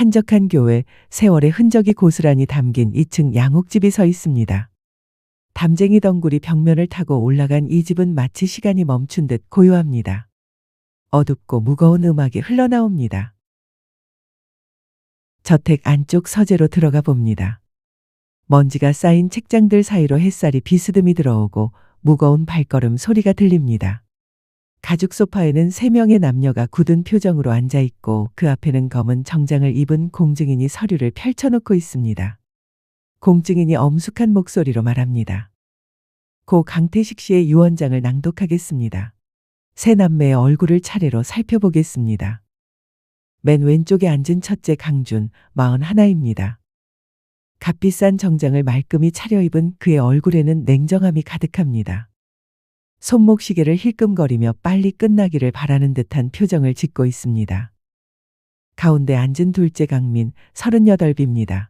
한적한 교회, 세월의 흔적이 고스란히 담긴 2층 양옥집이 서 있습니다. 담쟁이 덩굴이 벽면을 타고 올라간 이 집은 마치 시간이 멈춘 듯 고요합니다. 어둡고 무거운 음악이 흘러나옵니다. 저택 안쪽 서재로 들어가 봅니다. 먼지가 쌓인 책장들 사이로 햇살이 비스듬히 들어오고 무거운 발걸음 소리가 들립니다. 가죽 소파에는 3명의 남녀가 굳은 표정으로 앉아 있고 그 앞에는 검은 정장을 입은 공증인이 서류를 펼쳐놓고 있습니다. 공증인이 엄숙한 목소리로 말합니다. 고 강태식 씨의 유언장을 낭독하겠습니다. 세 남매의 얼굴을 차례로 살펴보겠습니다. 맨 왼쪽에 앉은 첫째 강준, 41입니다. 값비싼 정장을 말끔히 차려입은 그의 얼굴에는 냉정함이 가득합니다. 손목시계를 힐끔거리며 빨리 끝나기를 바라는 듯한 표정을 짓고 있습니다. 가운데 앉은 둘째 강민, 38입니다.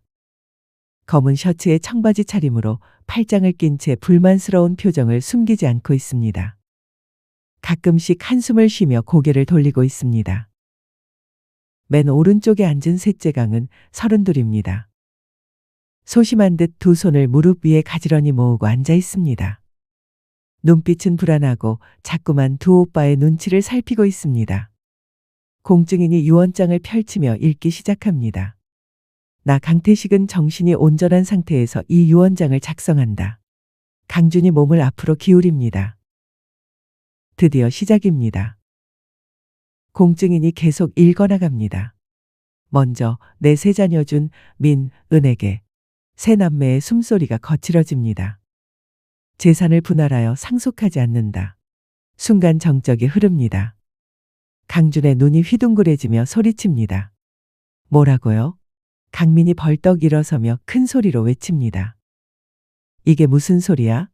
검은 셔츠에 청바지 차림으로 팔짱을 낀 채 불만스러운 표정을 숨기지 않고 있습니다. 가끔씩 한숨을 쉬며 고개를 돌리고 있습니다. 맨 오른쪽에 앉은 셋째 강은 32입니다. 소심한 듯 두 손을 무릎 위에 가지런히 모으고 앉아 있습니다. 눈빛은 불안하고 자꾸만 두 오빠의 눈치를 살피고 있습니다. 공증인이 유언장을 펼치며 읽기 시작합니다. 나 강태식은 정신이 온전한 상태에서 이 유언장을 작성한다. 강준이 몸을 앞으로 기울입니다. 드디어 시작입니다. 공증인이 계속 읽어나갑니다. 먼저 내 세 자녀 준 민, 은에게 세 남매의 숨소리가 거칠어집니다. 재산을 분할하여 상속하지 않는다. 순간 정적이 흐릅니다. 강준의 눈이 휘둥그레지며 소리칩니다. 뭐라고요? 강민이 벌떡 일어서며 큰 소리로 외칩니다. 이게 무슨 소리야?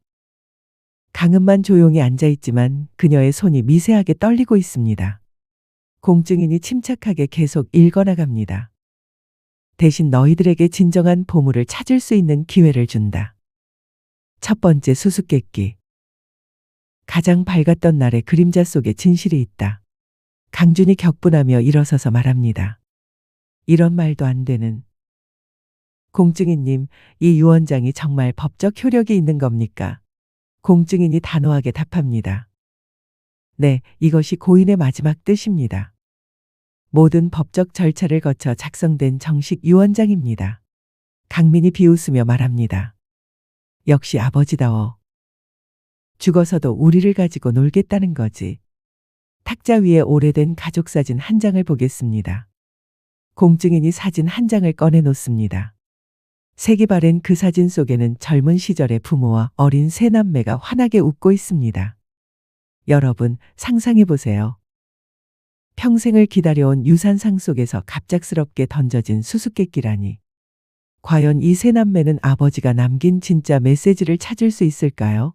강은만 조용히 앉아있지만 그녀의 손이 미세하게 떨리고 있습니다. 공증인이 침착하게 계속 읽어나갑니다. 대신 너희들에게 진정한 보물을 찾을 수 있는 기회를 준다. 첫 번째 수수께끼. 가장 밝았던 날의 그림자 속에 진실이 있다. 강준이 격분하며 일어서서 말합니다. 이런 말도 안 되는. 공증인님, 이 유언장이 정말 법적 효력이 있는 겁니까? 공증인이 단호하게 답합니다. 네, 이것이 고인의 마지막 뜻입니다. 모든 법적 절차를 거쳐 작성된 정식 유언장입니다. 강민이 비웃으며 말합니다. 역시 아버지다워. 죽어서도 우리를 가지고 놀겠다는 거지. 탁자 위에 오래된 가족사진 한 장을 보겠습니다. 공증인이 사진 한 장을 꺼내 놓습니다. 색이 바랜 그 사진 속에는 젊은 시절의 부모와 어린 세 남매가 환하게 웃고 있습니다. 여러분, 상상해 보세요. 평생을 기다려온 유산상 속에서 갑작스럽게 던져진 수수께끼라니. 과연 이 세 남매는 아버지가 남긴 진짜 메시지를 찾을 수 있을까요?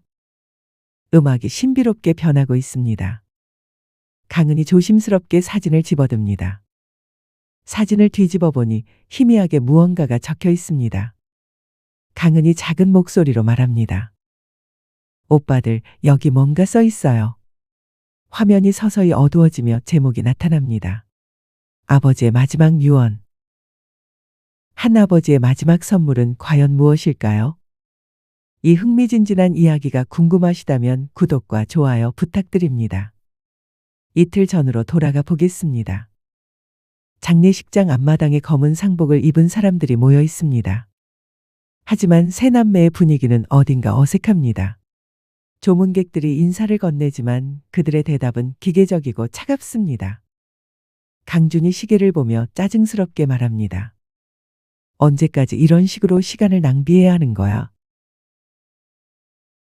음악이 신비롭게 변하고 있습니다. 강은이 조심스럽게 사진을 집어듭니다. 사진을 뒤집어 보니 희미하게 무언가가 적혀 있습니다. 강은이 작은 목소리로 말합니다. 오빠들, 여기 뭔가 써 있어요. 화면이 서서히 어두워지며 제목이 나타납니다. 아버지의 마지막 유언. 한 아버지의 마지막 선물은 과연 무엇일까요? 이 흥미진진한 이야기가 궁금하시다면 구독과 좋아요 부탁드립니다. 이틀 전으로 돌아가 보겠습니다. 장례식장 앞마당에 검은 상복을 입은 사람들이 모여 있습니다. 하지만 세 남매의 분위기는 어딘가 어색합니다. 조문객들이 인사를 건네지만 그들의 대답은 기계적이고 차갑습니다. 강준이 시계를 보며 짜증스럽게 말합니다. 언제까지 이런 식으로 시간을 낭비해야 하는 거야?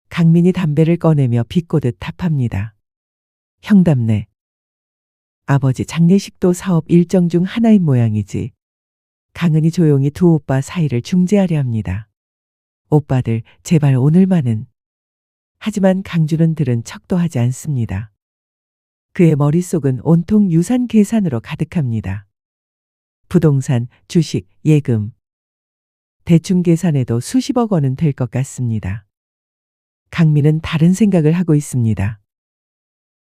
강민이 담배를 꺼내며 비꼬듯 답합니다. 형답네. 아버지 장례식도 사업 일정 중 하나인 모양이지. 강은이 조용히 두 오빠 사이를 중재하려 합니다. 오빠들, 제발 오늘만은. 하지만 강준은 들은 척도 하지 않습니다. 그의 머릿속은 온통 유산 계산으로 가득합니다. 부동산, 주식, 예금. 대충 계산해도 수십억 원은 될 것 같습니다. 강민은 다른 생각을 하고 있습니다.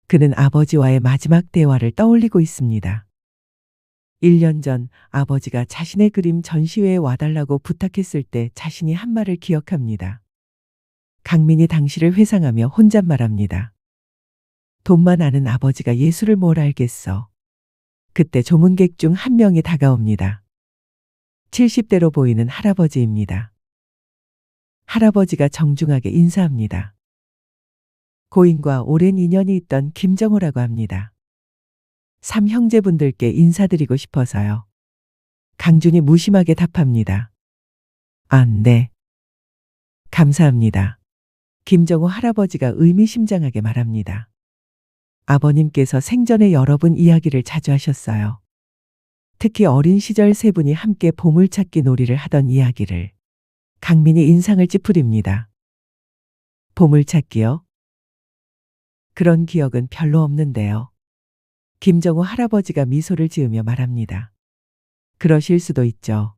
그는 아버지와의 마지막 대화를 떠올리고 있습니다. 1년 전 아버지가 자신의 그림 전시회에 와달라고 부탁했을 때 자신이 한 말을 기억합니다. 강민이 당시를 회상하며 혼잣말합니다. 돈만 아는 아버지가 예술을 뭘 알겠어. 그때 조문객 중 한 명이 다가옵니다. 70대로 보이는 할아버지입니다. 할아버지가 정중하게 인사합니다. 고인과 오랜 인연이 있던 김정호라고 합니다. 3형제분들께 인사드리고 싶어서요. 강준이 무심하게 답합니다. 아, 네. 감사합니다. 김정호 할아버지가 의미심장하게 말합니다. 아버님께서 생전에 여러 분 이야기를 자주 하셨어요. 특히 어린 시절 세 분이 함께 보물찾기 놀이를 하던 이야기를. 강민이 인상을 찌푸립니다. 보물찾기요? 그런 기억은 별로 없는데요. 김정호 할아버지가 미소를 지으며 말합니다. 그러실 수도 있죠.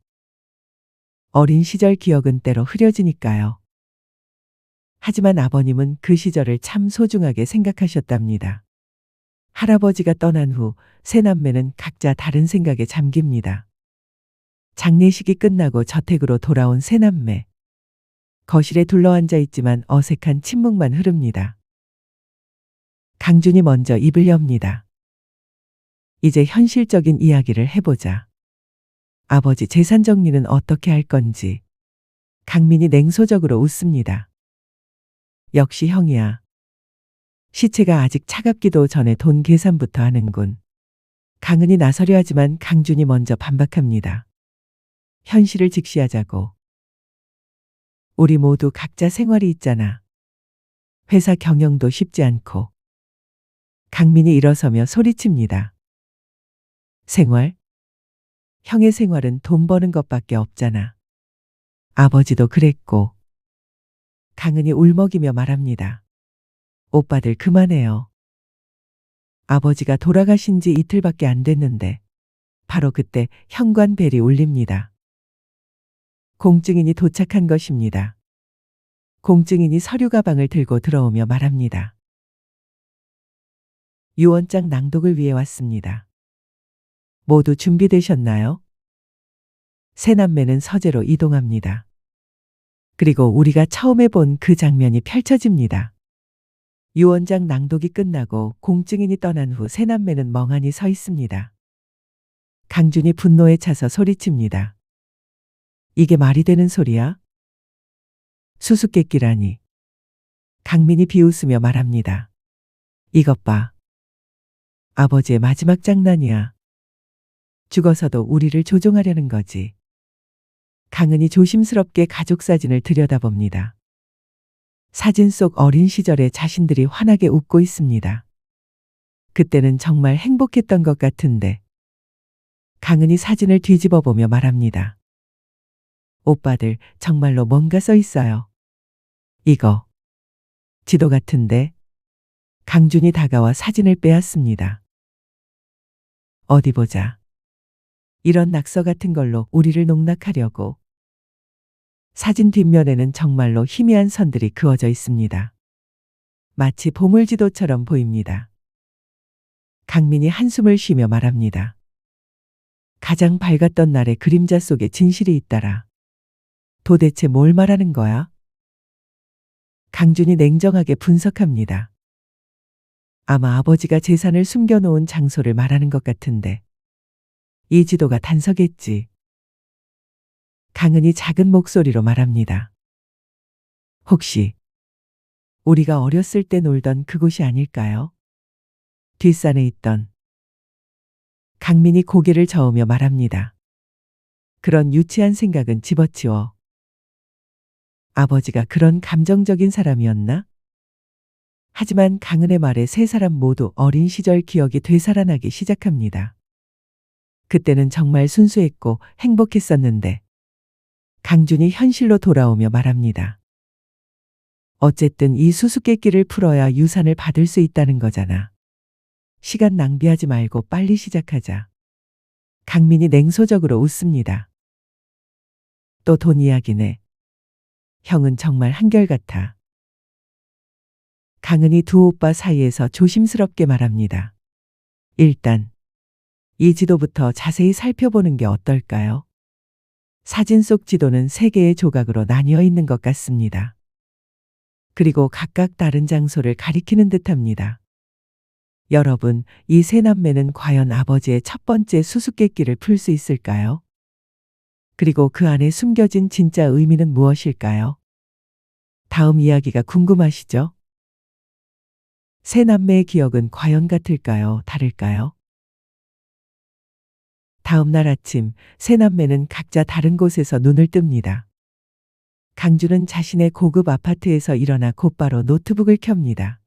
어린 시절 기억은 때로 흐려지니까요. 하지만 아버님은 그 시절을 참 소중하게 생각하셨답니다. 할아버지가 떠난 후 세 남매는 각자 다른 생각에 잠깁니다. 장례식이 끝나고 저택으로 돌아온 세 남매. 거실에 둘러앉아 있지만 어색한 침묵만 흐릅니다. 강준이 먼저 입을 엽니다. 이제 현실적인 이야기를 해보자. 아버지 재산 정리는 어떻게 할 건지. 강민이 냉소적으로 웃습니다. 역시 형이야. 시체가 아직 차갑기도 전에 돈 계산부터 하는군. 강은이 나서려 하지만 강준이 먼저 반박합니다. 현실을 직시하자고. 우리 모두 각자 생활이 있잖아. 회사 경영도 쉽지 않고. 강민이 일어서며 소리칩니다. 생활? 형의 생활은 돈 버는 것밖에 없잖아. 아버지도 그랬고. 강은이 울먹이며 말합니다. 오빠들 그만해요. 아버지가 돌아가신 지 이틀밖에 안 됐는데 바로 그때 현관벨이 울립니다. 공증인이 도착한 것입니다. 공증인이 서류 가방을 들고 들어오며 말합니다. 유언장 낭독을 위해 왔습니다. 모두 준비되셨나요? 세 남매는 서재로 이동합니다. 그리고 우리가 처음에 본 그 장면이 펼쳐집니다. 유언장 낭독이 끝나고 공증인이 떠난 후 세 남매는 멍하니 서 있습니다. 강준이 분노에 차서 소리칩니다. 이게 말이 되는 소리야? 수수께끼라니. 강민이 비웃으며 말합니다. 이것 봐. 아버지의 마지막 장난이야. 죽어서도 우리를 조종하려는 거지. 강은이 조심스럽게 가족 사진을 들여다봅니다. 사진 속 어린 시절의 자신들이 환하게 웃고 있습니다. 그때는 정말 행복했던 것 같은데. 강은이 사진을 뒤집어 보며 말합니다. 오빠들 정말로 뭔가 써 있어요. 이거. 지도 같은데. 강준이 다가와 사진을 빼앗습니다. 어디 보자. 이런 낙서 같은 걸로 우리를 농락하려고. 사진 뒷면에는 정말로 희미한 선들이 그어져 있습니다. 마치 보물지도처럼 보입니다. 강민이 한숨을 쉬며 말합니다. 가장 밝았던 날의 그림자 속에 진실이 있더라. 도대체 뭘 말하는 거야? 강준이 냉정하게 분석합니다. 아마 아버지가 재산을 숨겨놓은 장소를 말하는 것 같은데. 이 지도가 단서겠지. 강은이 작은 목소리로 말합니다. 혹시 우리가 어렸을 때 놀던 그곳이 아닐까요? 뒷산에 있던. 강민이 고개를 저으며 말합니다. 그런 유치한 생각은 집어치워. 아버지가 그런 감정적인 사람이었나? 하지만 강은의 말에 세 사람 모두 어린 시절 기억이 되살아나기 시작합니다. 그때는 정말 순수했고 행복했었는데. 강준이 현실로 돌아오며 말합니다. 어쨌든 이 수수께끼를 풀어야 유산을 받을 수 있다는 거잖아. 시간 낭비하지 말고 빨리 시작하자. 강민이 냉소적으로 웃습니다. 또 돈 이야기네. 형은 정말 한결같아. 강은이 두 오빠 사이에서 조심스럽게 말합니다. 일단 이 지도부터 자세히 살펴보는 게 어떨까요? 사진 속 지도는 세 개의 조각으로 나뉘어 있는 것 같습니다. 그리고 각각 다른 장소를 가리키는 듯합니다. 여러분, 이 세 남매는 과연 아버지의 첫 번째 수수께끼를 풀 수 있을까요? 그리고 그 안에 숨겨진 진짜 의미는 무엇일까요? 다음 이야기가 궁금하시죠? 세 남매의 기억은 과연 같을까요? 다를까요? 다음 날 아침, 세 남매는 각자 다른 곳에서 눈을 뜹니다. 강주는 자신의 고급 아파트에서 일어나 곧바로 노트북을 켭니다.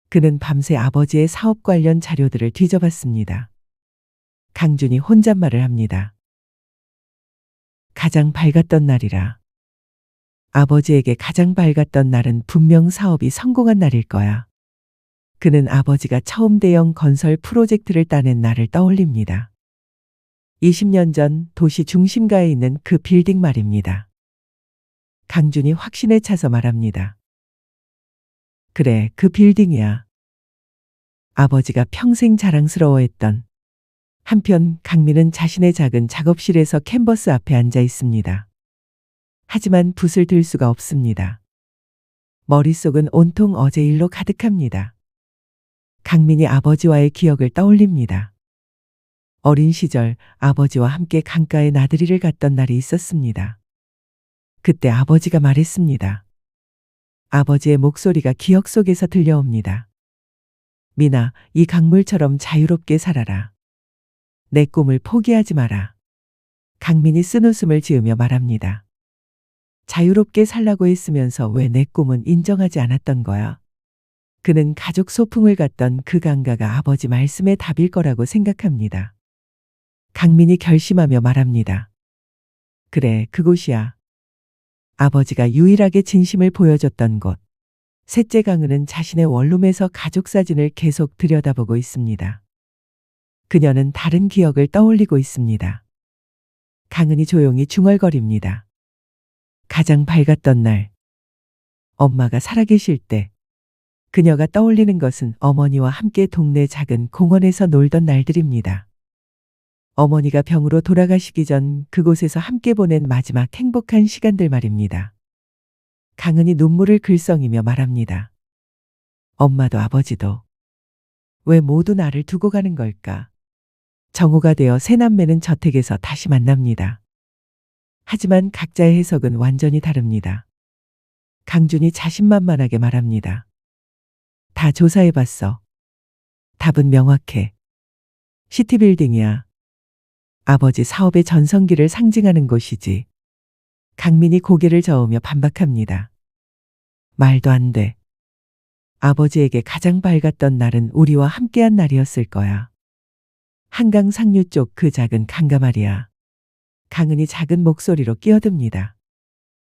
그는 밤새 아버지의 사업 관련 자료들을 뒤져봤습니다. 강준이 혼잣말을 합니다. 가장 밝았던 날이라. 아버지에게 가장 밝았던 날은 분명 사업이 성공한 날일 거야. 그는 아버지가 처음 대형 건설 프로젝트를 따낸 날을 떠올립니다. 20년 전 도시 중심가에 있는 그 빌딩 말입니다. 강준이 확신에 차서 말합니다. 그래, 그 빌딩이야. 아버지가 평생 자랑스러워했던. 한편 강민은 자신의 작은 작업실에서 캔버스 앞에 앉아 있습니다. 하지만 붓을 들 수가 없습니다. 머릿속은 온통 어제 일로 가득합니다. 강민이 아버지와의 기억을 떠올립니다. 어린 시절 아버지와 함께 강가에 나들이를 갔던 날이 있었습니다. 그때 아버지가 말했습니다. 아버지의 목소리가 기억 속에서 들려옵니다. 미나, 이 강물처럼 자유롭게 살아라. 내 꿈을 포기하지 마라. 강민이 쓴웃음을 지으며 말합니다. 자유롭게 살라고 했으면서 왜 내 꿈은 인정하지 않았던 거야? 그는 가족 소풍을 갔던 그 강가가 아버지 말씀의 답일 거라고 생각합니다. 강민이 결심하며 말합니다. 그래, 그곳이야. 아버지가 유일하게 진심을 보여줬던 곳. 셋째 강은은 자신의 원룸에서 가족 사진을 계속 들여다보고 있습니다. 그녀는 다른 기억을 떠올리고 있습니다. 강은이 조용히 중얼거립니다. 가장 밝았던 날. 엄마가 살아계실 때. 그녀가 떠올리는 것은 어머니와 함께 동네 작은 공원에서 놀던 날들입니다. 어머니가 병으로 돌아가시기 전 그곳에서 함께 보낸 마지막 행복한 시간들 말입니다. 강은이 눈물을 글썽이며 말합니다. 엄마도 아버지도. 왜 모두 나를 두고 가는 걸까? 정오가 되어 세 남매는 저택에서 다시 만납니다. 하지만 각자의 해석은 완전히 다릅니다. 강준이 자신만만하게 말합니다. 다 조사해봤어. 답은 명확해. 시티빌딩이야. 아버지 사업의 전성기를 상징하는 곳이지. 강민이 고개를 저으며 반박합니다. 말도 안 돼. 아버지에게 가장 밝았던 날은 우리와 함께한 날이었을 거야. 한강 상류 쪽 그 작은 강가 말이야. 강은이 작은 목소리로 끼어듭니다.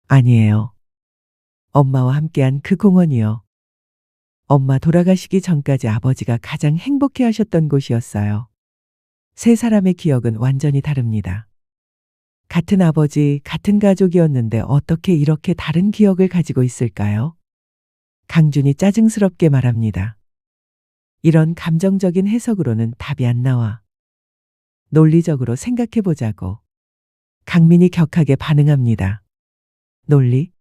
아니에요. 엄마와 함께한 그 공원이요. 엄마 돌아가시기 전까지 아버지가 가장 행복해 하셨던 곳이었어요. 세 사람의 기억은 완전히 다릅니다. 같은 아버지, 같은 가족이었는데 어떻게 이렇게 다른 기억을 가지고 있을까요? 강준이 짜증스럽게 말합니다. 이런 감정적인 해석으로는 답이 안 나와. 논리적으로 생각해 보자고. 강민이 격하게 반응합니다. 논리?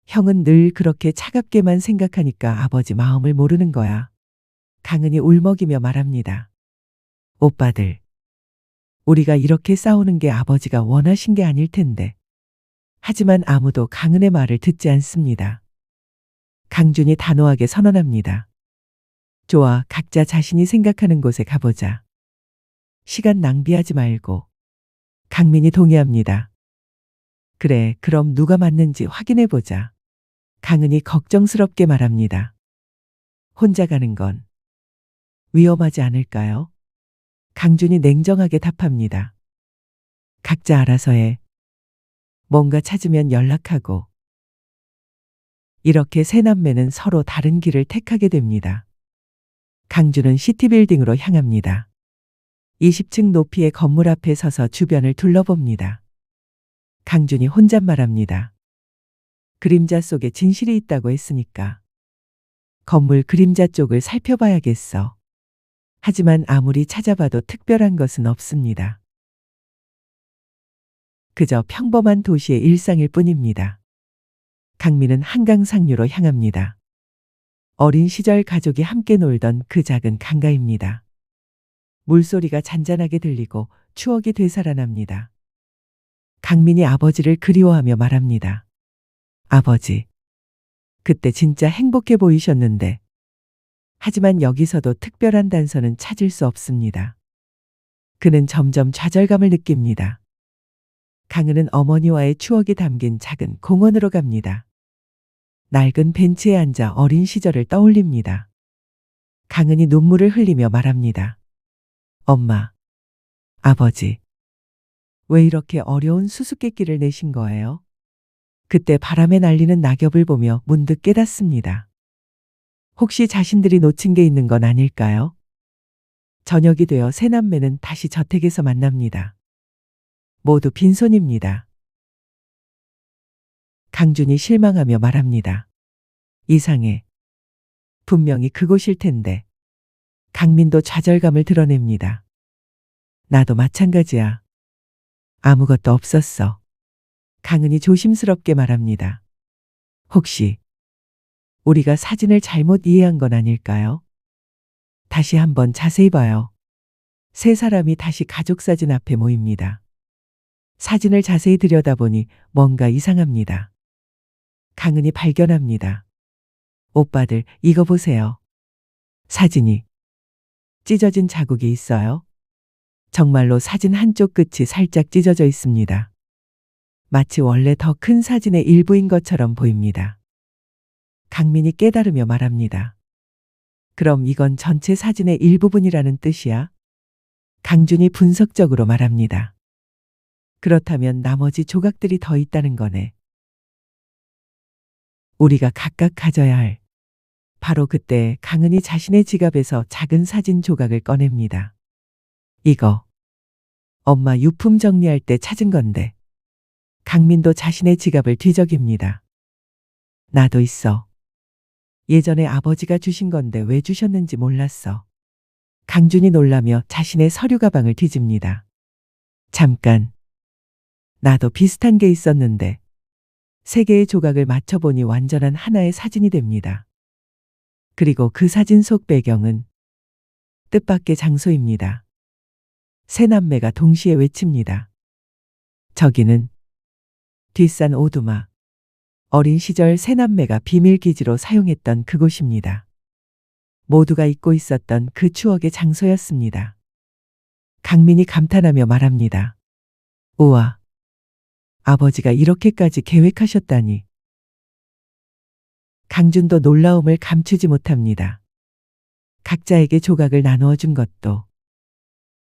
형은 늘 그렇게 차갑게만 생각하니까 아버지 마음을 모르는 거야. 강은이 울먹이며 말합니다. 오빠들. 우리가 이렇게 싸우는 게 아버지가 원하신 게 아닐 텐데. 하지만 아무도 강은의 말을 듣지 않습니다. 강준이 단호하게 선언합니다. 좋아, 각자 자신이 생각하는 곳에 가보자. 시간 낭비하지 말고. 강민이 동의합니다. 그래, 그럼 누가 맞는지 확인해보자. 강은이 걱정스럽게 말합니다. 혼자 가는 건 위험하지 않을까요? 강준이 냉정하게 답합니다. 각자 알아서 해. 뭔가 찾으면 연락하고. 이렇게 세 남매는 서로 다른 길을 택하게 됩니다. 강준은 시티빌딩으로 향합니다. 20층 높이의 건물 앞에 서서 주변을 둘러봅니다. 강준이 혼잣말합니다. 그림자 속에 진실이 있다고 했으니까. 건물 그림자 쪽을 살펴봐야겠어. 하지만 아무리 찾아봐도 특별한 것은 없습니다. 그저 평범한 도시의 일상일 뿐입니다. 강민은 한강 상류로 향합니다. 어린 시절 가족이 함께 놀던 그 작은 강가입니다. 물소리가 잔잔하게 들리고 추억이 되살아납니다. 강민이 아버지를 그리워하며 말합니다. 아버지, 그때 진짜 행복해 보이셨는데. 하지만 여기서도 특별한 단서는 찾을 수 없습니다. 그는 점점 좌절감을 느낍니다. 강은은 어머니와의 추억이 담긴 작은 공원으로 갑니다. 낡은 벤치에 앉아 어린 시절을 떠올립니다. 강은이 눈물을 흘리며 말합니다. 엄마, 아버지, 왜 이렇게 어려운 수수께끼를 내신 거예요? 그때 바람에 날리는 낙엽을 보며 문득 깨닫습니다. 혹시 자신들이 놓친 게 있는 건 아닐까요? 저녁이 되어 세 남매는 다시 저택에서 만납니다. 모두 빈손입니다. 강준이 실망하며 말합니다. 이상해. 분명히 그곳일 텐데. 강민도 좌절감을 드러냅니다. 나도 마찬가지야. 아무것도 없었어. 강은이 조심스럽게 말합니다. 혹시 우리가 사진을 잘못 이해한 건 아닐까요? 다시 한번 자세히 봐요. 세 사람이 다시 가족 사진 앞에 모입니다. 사진을 자세히 들여다보니 뭔가 이상합니다. 강은이 발견합니다. 오빠들, 이거 보세요. 사진이 찢어진 자국이 있어요. 정말로 사진 한쪽 끝이 살짝 찢어져 있습니다. 마치 원래 더 큰 사진의 일부인 것처럼 보입니다. 강민이 깨달으며 말합니다. 그럼 이건 전체 사진의 일부분이라는 뜻이야? 강준이 분석적으로 말합니다. 그렇다면 나머지 조각들이 더 있다는 거네. 우리가 각각 가져야 할. 바로 그때 강은이 자신의 지갑에서 작은 사진 조각을 꺼냅니다. 이거 엄마 유품 정리할 때 찾은 건데. 강민도 자신의 지갑을 뒤적입니다. 나도 있어. 예전에 아버지가 주신 건데 왜 주셨는지 몰랐어. 강준이 놀라며 자신의 서류 가방을 뒤집니다. 잠깐. 나도 비슷한 게 있었는데. 세 개의 조각을 맞춰보니 완전한 하나의 사진이 됩니다. 그리고 그 사진 속 배경은 뜻밖의 장소입니다. 세 남매가 동시에 외칩니다. 저기는 뒷산 오두막. 어린 시절 세 남매가 비밀기지로 사용했던 그곳입니다. 모두가 잊고 있었던 그 추억의 장소였습니다. 강민이 감탄하며 말합니다. 우와, 아버지가 이렇게까지 계획하셨다니. 강준도 놀라움을 감추지 못합니다. 각자에게 조각을 나누어 준 것도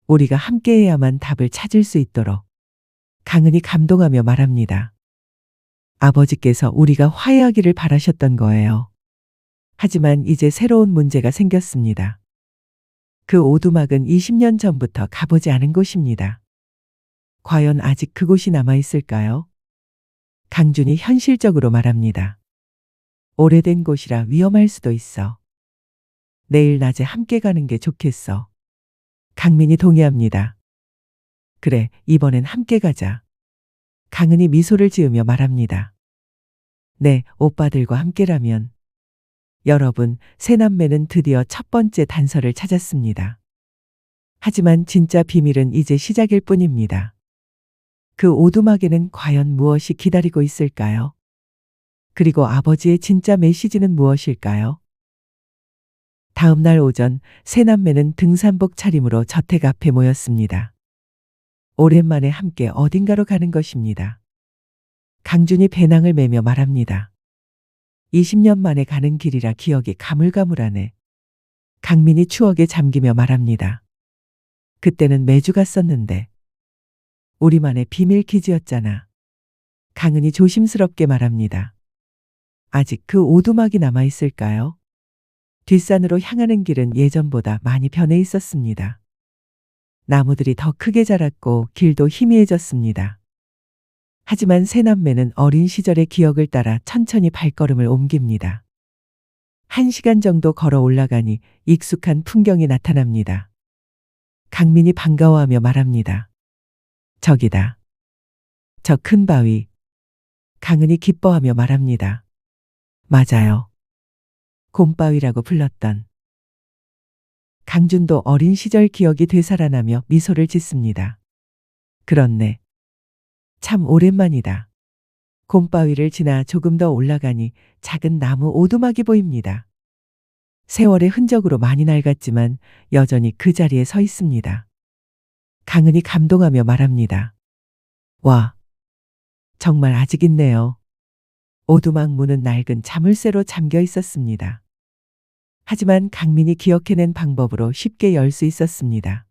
우리가 함께해야만 답을 찾을 수 있도록. 강은이 감동하며 말합니다. 아버지께서 우리가 화해하기를 바라셨던 거예요. 하지만 이제 새로운 문제가 생겼습니다. 그 오두막은 20년 전부터 가보지 않은 곳입니다. 과연 아직 그곳이 남아있을까요? 강준이 현실적으로 말합니다. 오래된 곳이라 위험할 수도 있어. 내일 낮에 함께 가는 게 좋겠어. 강민이 동의합니다. 그래, 이번엔 함께 가자. 강은이 미소를 지으며 말합니다. 네, 오빠들과 함께라면. 여러분, 세 남매는 드디어 첫 번째 단서를 찾았습니다. 하지만 진짜 비밀은 이제 시작일 뿐입니다. 그 오두막에는 과연 무엇이 기다리고 있을까요? 그리고 아버지의 진짜 메시지는 무엇일까요? 다음 날 오전 세 남매는 등산복 차림으로 저택 앞에 모였습니다. 오랜만에 함께 어딘가로 가는 것입니다. 강준이 배낭을 메며 말합니다. 20년 만에 가는 길이라 기억이 가물가물하네. 강민이 추억에 잠기며 말합니다. 그때는 매주 갔었는데. 우리만의 비밀 퀴즈였잖아. 강은이 조심스럽게 말합니다. 아직 그 오두막이 남아있을까요? 뒷산으로 향하는 길은 예전보다 많이 변해 있었습니다. 나무들이 더 크게 자랐고 길도 희미해졌습니다. 하지만 세 남매는 어린 시절의 기억을 따라 천천히 발걸음을 옮깁니다. 1시간 정도 걸어 올라가니 익숙한 풍경이 나타납니다. 강민이 반가워하며 말합니다. 저기다. 저 큰 바위. 강은이 기뻐하며 말합니다. 맞아요. 곰바위라고 불렀던. 강준도 어린 시절 기억이 되살아나며 미소를 짓습니다. 그렇네. 참 오랜만이다. 곰바위를 지나 조금 더 올라가니 작은 나무 오두막이 보입니다. 세월의 흔적으로 많이 낡았지만 여전히 그 자리에 서 있습니다. 강은이 감동하며 말합니다. 와, 정말 아직 있네요. 오두막 문은 낡은 자물쇠로 잠겨 있었습니다. 하지만 강민이 기억해낸 방법으로 쉽게 열 수 있었습니다.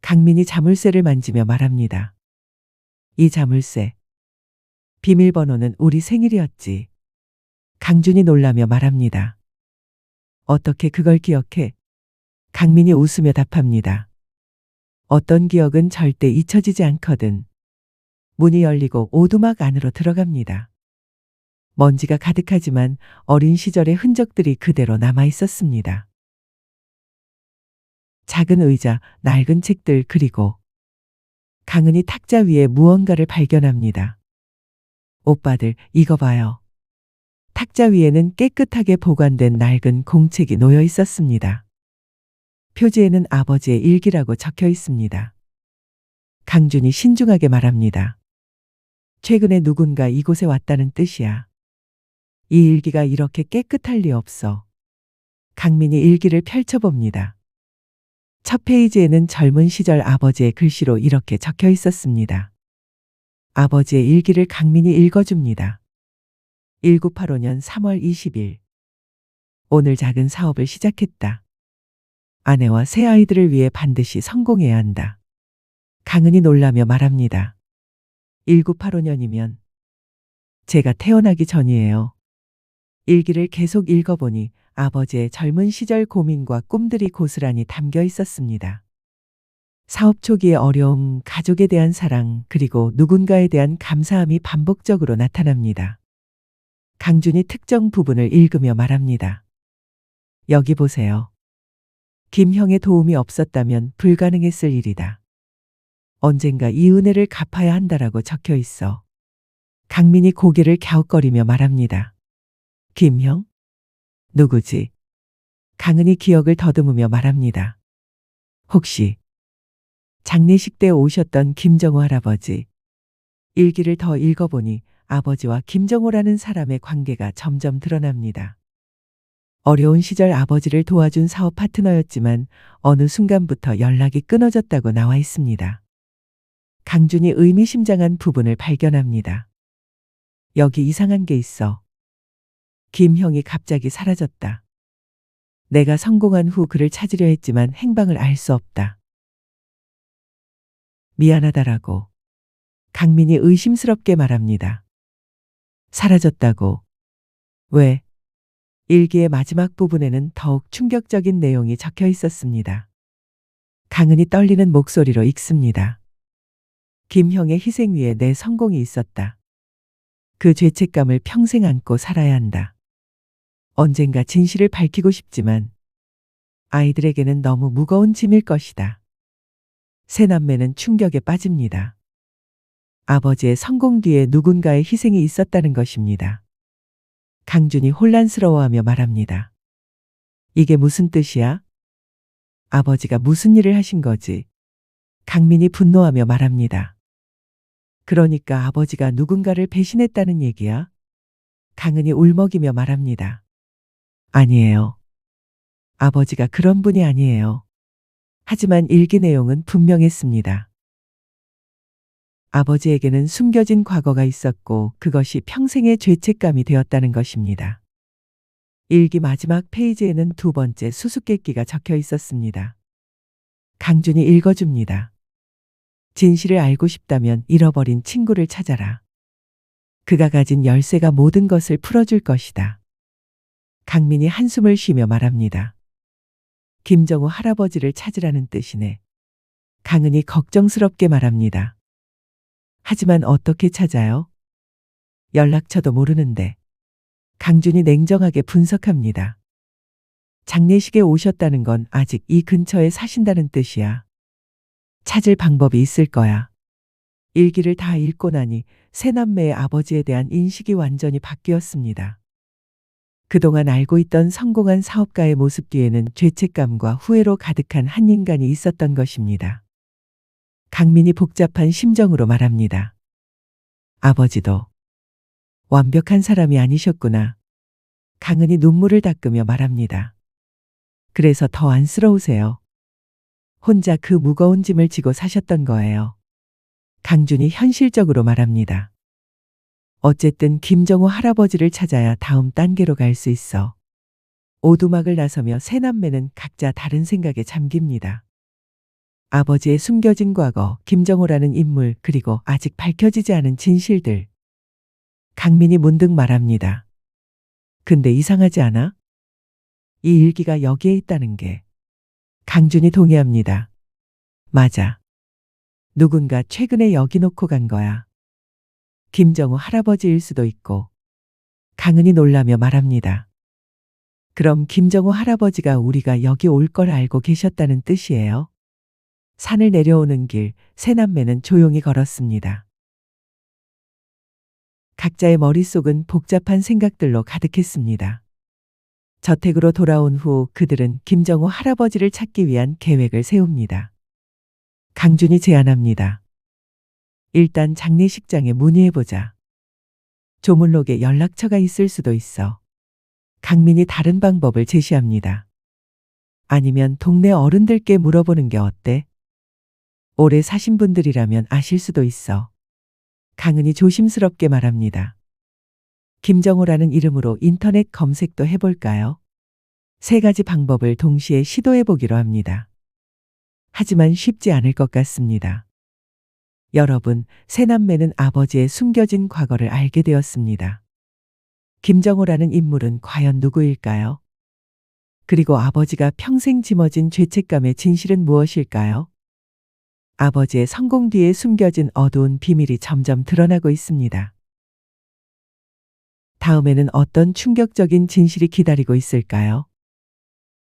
강민이 자물쇠를 만지며 말합니다. 이 자물쇠. 비밀번호는 우리 생일이었지. 강준이 놀라며 말합니다. 어떻게 그걸 기억해? 강민이 웃으며 답합니다. 어떤 기억은 절대 잊혀지지 않거든. 문이 열리고 오두막 안으로 들어갑니다. 먼지가 가득하지만 어린 시절의 흔적들이 그대로 남아 있었습니다. 작은 의자, 낡은 책들 그리고 강은이 탁자 위에 무언가를 발견합니다. 오빠들, 이거 봐요. 탁자 위에는 깨끗하게 보관된 낡은 공책이 놓여 있었습니다. 표지에는 아버지의 일기라고 적혀 있습니다. 강준이 신중하게 말합니다. 최근에 누군가 이곳에 왔다는 뜻이야. 이 일기가 이렇게 깨끗할 리 없어. 강민이 일기를 펼쳐봅니다. 첫 페이지에는 젊은 시절 아버지의 글씨로 이렇게 적혀 있었습니다. 아버지의 일기를 강민이 읽어줍니다. 1985년 3월 20일. 오늘 작은 사업을 시작했다. 아내와 새 아이들을 위해 반드시 성공해야 한다. 강은이 놀라며 말합니다. 1985년이면 제가 태어나기 전이에요. 일기를 계속 읽어보니 아버지의 젊은 시절 고민과 꿈들이 고스란히 담겨 있었습니다. 사업 초기의 어려움, 가족에 대한 사랑, 그리고 누군가에 대한 감사함이 반복적으로 나타납니다. 강준이 특정 부분을 읽으며 말합니다. 여기 보세요. 김형의 도움이 없었다면 불가능했을 일이다. 언젠가 이 은혜를 갚아야 한다라고 적혀 있어. 강민이 고개를 갸웃거리며 말합니다. 김형? 누구지? 강은이 기억을 더듬으며 말합니다. 혹시 장례식 때 오셨던 김정호 할아버지. 일기를 더 읽어보니 아버지와 김정호라는 사람의 관계가 점점 드러납니다. 어려운 시절 아버지를 도와준 사업 파트너였지만 어느 순간부터 연락이 끊어졌다고 나와 있습니다. 강준이 의미심장한 부분을 발견합니다. 여기 이상한 게 있어. 김형이 갑자기 사라졌다. 내가 성공한 후 그를 찾으려 했지만 행방을 알 수 없다. 미안하다라고. 강민이 의심스럽게 말합니다. 사라졌다고. 왜? 일기의 마지막 부분에는 더욱 충격적인 내용이 적혀 있었습니다. 강은이 떨리는 목소리로 읽습니다. 김형의 희생 위에 내 성공이 있었다. 그 죄책감을 평생 안고 살아야 한다. 언젠가 진실을 밝히고 싶지만 아이들에게는 너무 무거운 짐일 것이다. 세 남매는 충격에 빠집니다. 아버지의 성공 뒤에 누군가의 희생이 있었다는 것입니다. 강준이 혼란스러워하며 말합니다. 이게 무슨 뜻이야? 아버지가 무슨 일을 하신 거지? 강민이 분노하며 말합니다. 그러니까 아버지가 누군가를 배신했다는 얘기야? 강은이 울먹이며 말합니다. 아니에요. 아버지가 그런 분이 아니에요. 하지만 일기 내용은 분명했습니다. 아버지에게는 숨겨진 과거가 있었고 그것이 평생의 죄책감이 되었다는 것입니다. 일기 마지막 페이지에는 두 번째 수수께끼가 적혀 있었습니다. 강준이 읽어줍니다. 진실을 알고 싶다면 잃어버린 친구를 찾아라. 그가 가진 열쇠가 모든 것을 풀어줄 것이다. 강민이 한숨을 쉬며 말합니다. 김정호 할아버지를 찾으라는 뜻이네. 강은이 걱정스럽게 말합니다. 하지만 어떻게 찾아요? 연락처도 모르는데. 강준이 냉정하게 분석합니다. 장례식에 오셨다는 건 아직 이 근처에 사신다는 뜻이야. 찾을 방법이 있을 거야. 일기를 다 읽고 나니 새남매의 아버지에 대한 인식이 완전히 바뀌었습니다. 그동안 알고 있던 성공한 사업가의 모습 뒤에는 죄책감과 후회로 가득한 한 인간이 있었던 것입니다. 강민이 복잡한 심정으로 말합니다. 아버지도 완벽한 사람이 아니셨구나. 강은이 눈물을 닦으며 말합니다. 그래서 더 안쓰러우세요. 혼자 그 무거운 짐을 지고 사셨던 거예요. 강준이 현실적으로 말합니다. 어쨌든 김정호 할아버지를 찾아야 다음 단계로 갈 수 있어. 오두막을 나서며 세 남매는 각자 다른 생각에 잠깁니다. 아버지의 숨겨진 과거, 김정호라는 인물, 그리고 아직 밝혀지지 않은 진실들. 강민이 문득 말합니다. 근데 이상하지 않아? 이 일기가 여기에 있다는 게. 강준이 동의합니다. 맞아. 누군가 최근에 여기 놓고 간 거야. 김정호 할아버지일 수도 있고. 강은이 놀라며 말합니다. 그럼 김정호 할아버지가 우리가 여기 올 걸 알고 계셨다는 뜻이에요? 산을 내려오는 길, 세 남매는 조용히 걸었습니다. 각자의 머릿속은 복잡한 생각들로 가득했습니다. 저택으로 돌아온 후 그들은 김정호 할아버지를 찾기 위한 계획을 세웁니다. 강준이 제안합니다. 일단 장례식장에 문의해보자. 조문록에 연락처가 있을 수도 있어. 강민이 다른 방법을 제시합니다. 아니면 동네 어른들께 물어보는 게 어때? 오래 사신 분들이라면 아실 수도 있어. 강은이 조심스럽게 말합니다. 김정호라는 이름으로 인터넷 검색도 해볼까요? 세 가지 방법을 동시에 시도해보기로 합니다. 하지만 쉽지 않을 것 같습니다. 여러분, 세 남매는 아버지의 숨겨진 과거를 알게 되었습니다. 김정호라는 인물은 과연 누구일까요? 그리고 아버지가 평생 짊어진 죄책감의 진실은 무엇일까요? 아버지의 성공 뒤에 숨겨진 어두운 비밀이 점점 드러나고 있습니다. 다음에는 어떤 충격적인 진실이 기다리고 있을까요?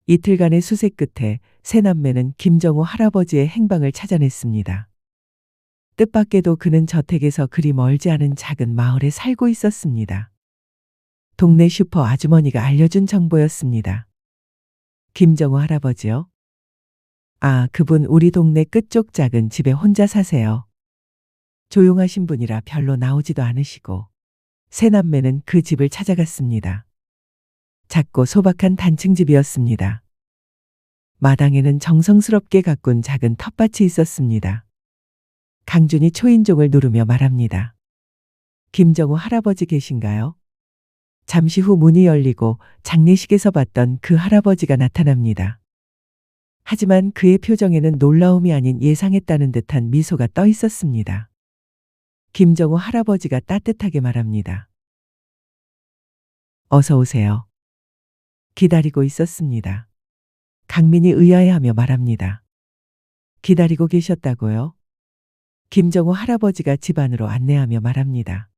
이틀간의 수색 끝에 세 남매는 김정호 할아버지의 행방을 찾아냈습니다. 뜻밖에도 그는 저택에서 그리 멀지 않은 작은 마을에 살고 있었습니다. 동네 슈퍼 아주머니가 알려준 정보였습니다. 김정호 할아버지요? 아, 그분 우리 동네 끝쪽 작은 집에 혼자 사세요. 조용하신 분이라 별로 나오지도 않으시고. 세 남매는 그 집을 찾아갔습니다. 작고 소박한 단층 집이었습니다. 마당에는 정성스럽게 가꾼 작은 텃밭이 있었습니다. 강준이 초인종을 누르며 말합니다. 김정호 할아버지 계신가요? 잠시 후 문이 열리고 장례식에서 봤던 그 할아버지가 나타납니다. 하지만 그의 표정에는 놀라움이 아닌 예상했다는 듯한 미소가 떠 있었습니다. 김정호 할아버지가 따뜻하게 말합니다. 어서 오세요. 기다리고 있었습니다. 강민이 의아해하며 말합니다. 기다리고 계셨다고요? 김정호 할아버지가 집 안으로 안내하며 말합니다.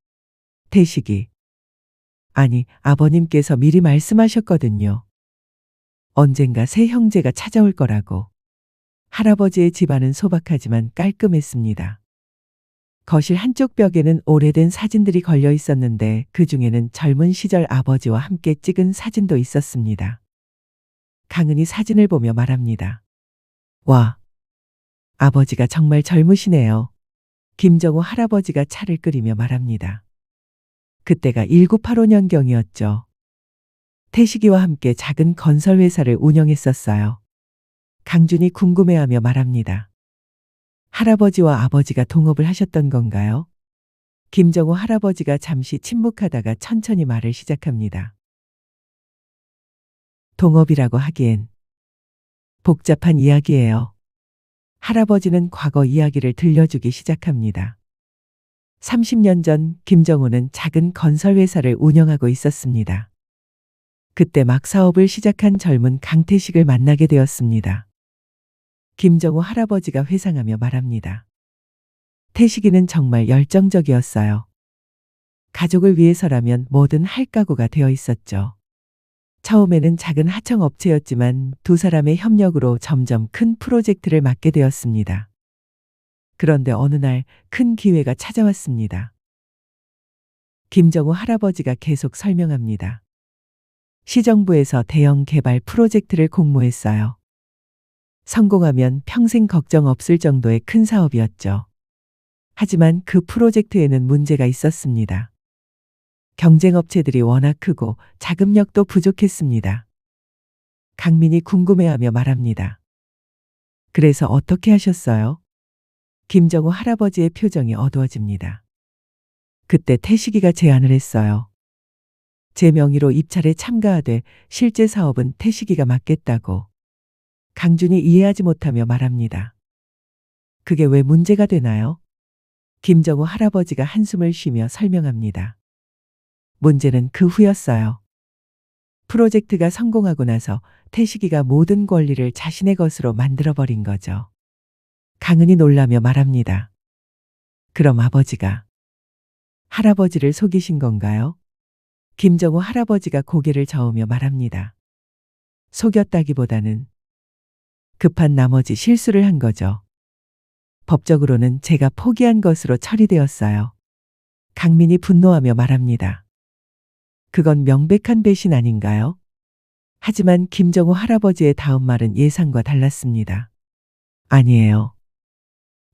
태식이. 아니, 아버님께서 미리 말씀하셨거든요. 언젠가 세 형제가 찾아올 거라고. 할아버지의 집안은 소박하지만 깔끔했습니다. 거실 한쪽 벽에는 오래된 사진들이 걸려 있었는데 그 중에는 젊은 시절 아버지와 함께 찍은 사진도 있었습니다. 강은이 사진을 보며 말합니다. 와, 아버지가 정말 젊으시네요. 김정호 할아버지가 차를 끓이며 말합니다. 그때가 1985년경이었죠. 태식이와 함께 작은 건설회사를 운영했었어요. 강준이 궁금해하며 말합니다. 할아버지와 아버지가 동업을 하셨던 건가요? 김정호 할아버지가 잠시 침묵하다가 천천히 말을 시작합니다. 동업이라고 하기엔 복잡한 이야기예요. 할아버지는 과거 이야기를 들려주기 시작합니다. 30년 전 김정호는 작은 건설회사를 운영하고 있었습니다. 그때 막 사업을 시작한 젊은 강태식을 만나게 되었습니다. 김정호 할아버지가 회상하며 말합니다. 태식이는 정말 열정적이었어요. 가족을 위해서라면 뭐든 할 각오가 되어 있었죠. 처음에는 작은 하청업체였지만 두 사람의 협력으로 점점 큰 프로젝트를 맡게 되었습니다. 그런데 어느 날 큰 기회가 찾아왔습니다. 김정우 할아버지가 계속 설명합니다. 시정부에서 대형 개발 프로젝트를 공모했어요. 성공하면 평생 걱정 없을 정도의 큰 사업이었죠. 하지만 그 프로젝트에는 문제가 있었습니다. 경쟁업체들이 워낙 크고 자금력도 부족했습니다. 강민이 궁금해하며 말합니다. 그래서 어떻게 하셨어요? 김정우 할아버지의 표정이 어두워집니다. 그때 태식이가 제안을 했어요. 제 명의로 입찰에 참가하되 실제 사업은 태식이가 맡겠다고. 강준이 이해하지 못하며 말합니다. 그게 왜 문제가 되나요? 김정우 할아버지가 한숨을 쉬며 설명합니다. 문제는 그 후였어요. 프로젝트가 성공하고 나서 태식이가 모든 권리를 자신의 것으로 만들어버린 거죠. 강은이 놀라며 말합니다. 그럼 아버지가 할아버지를 속이신 건가요? 김정우 할아버지가 고개를 저으며 말합니다. 속였다기보다는 급한 나머지 실수를 한 거죠. 법적으로는 제가 포기한 것으로 처리되었어요. 강민이 분노하며 말합니다. 그건 명백한 배신 아닌가요? 하지만 김정우 할아버지의 다음 말은 예상과 달랐습니다. 아니에요.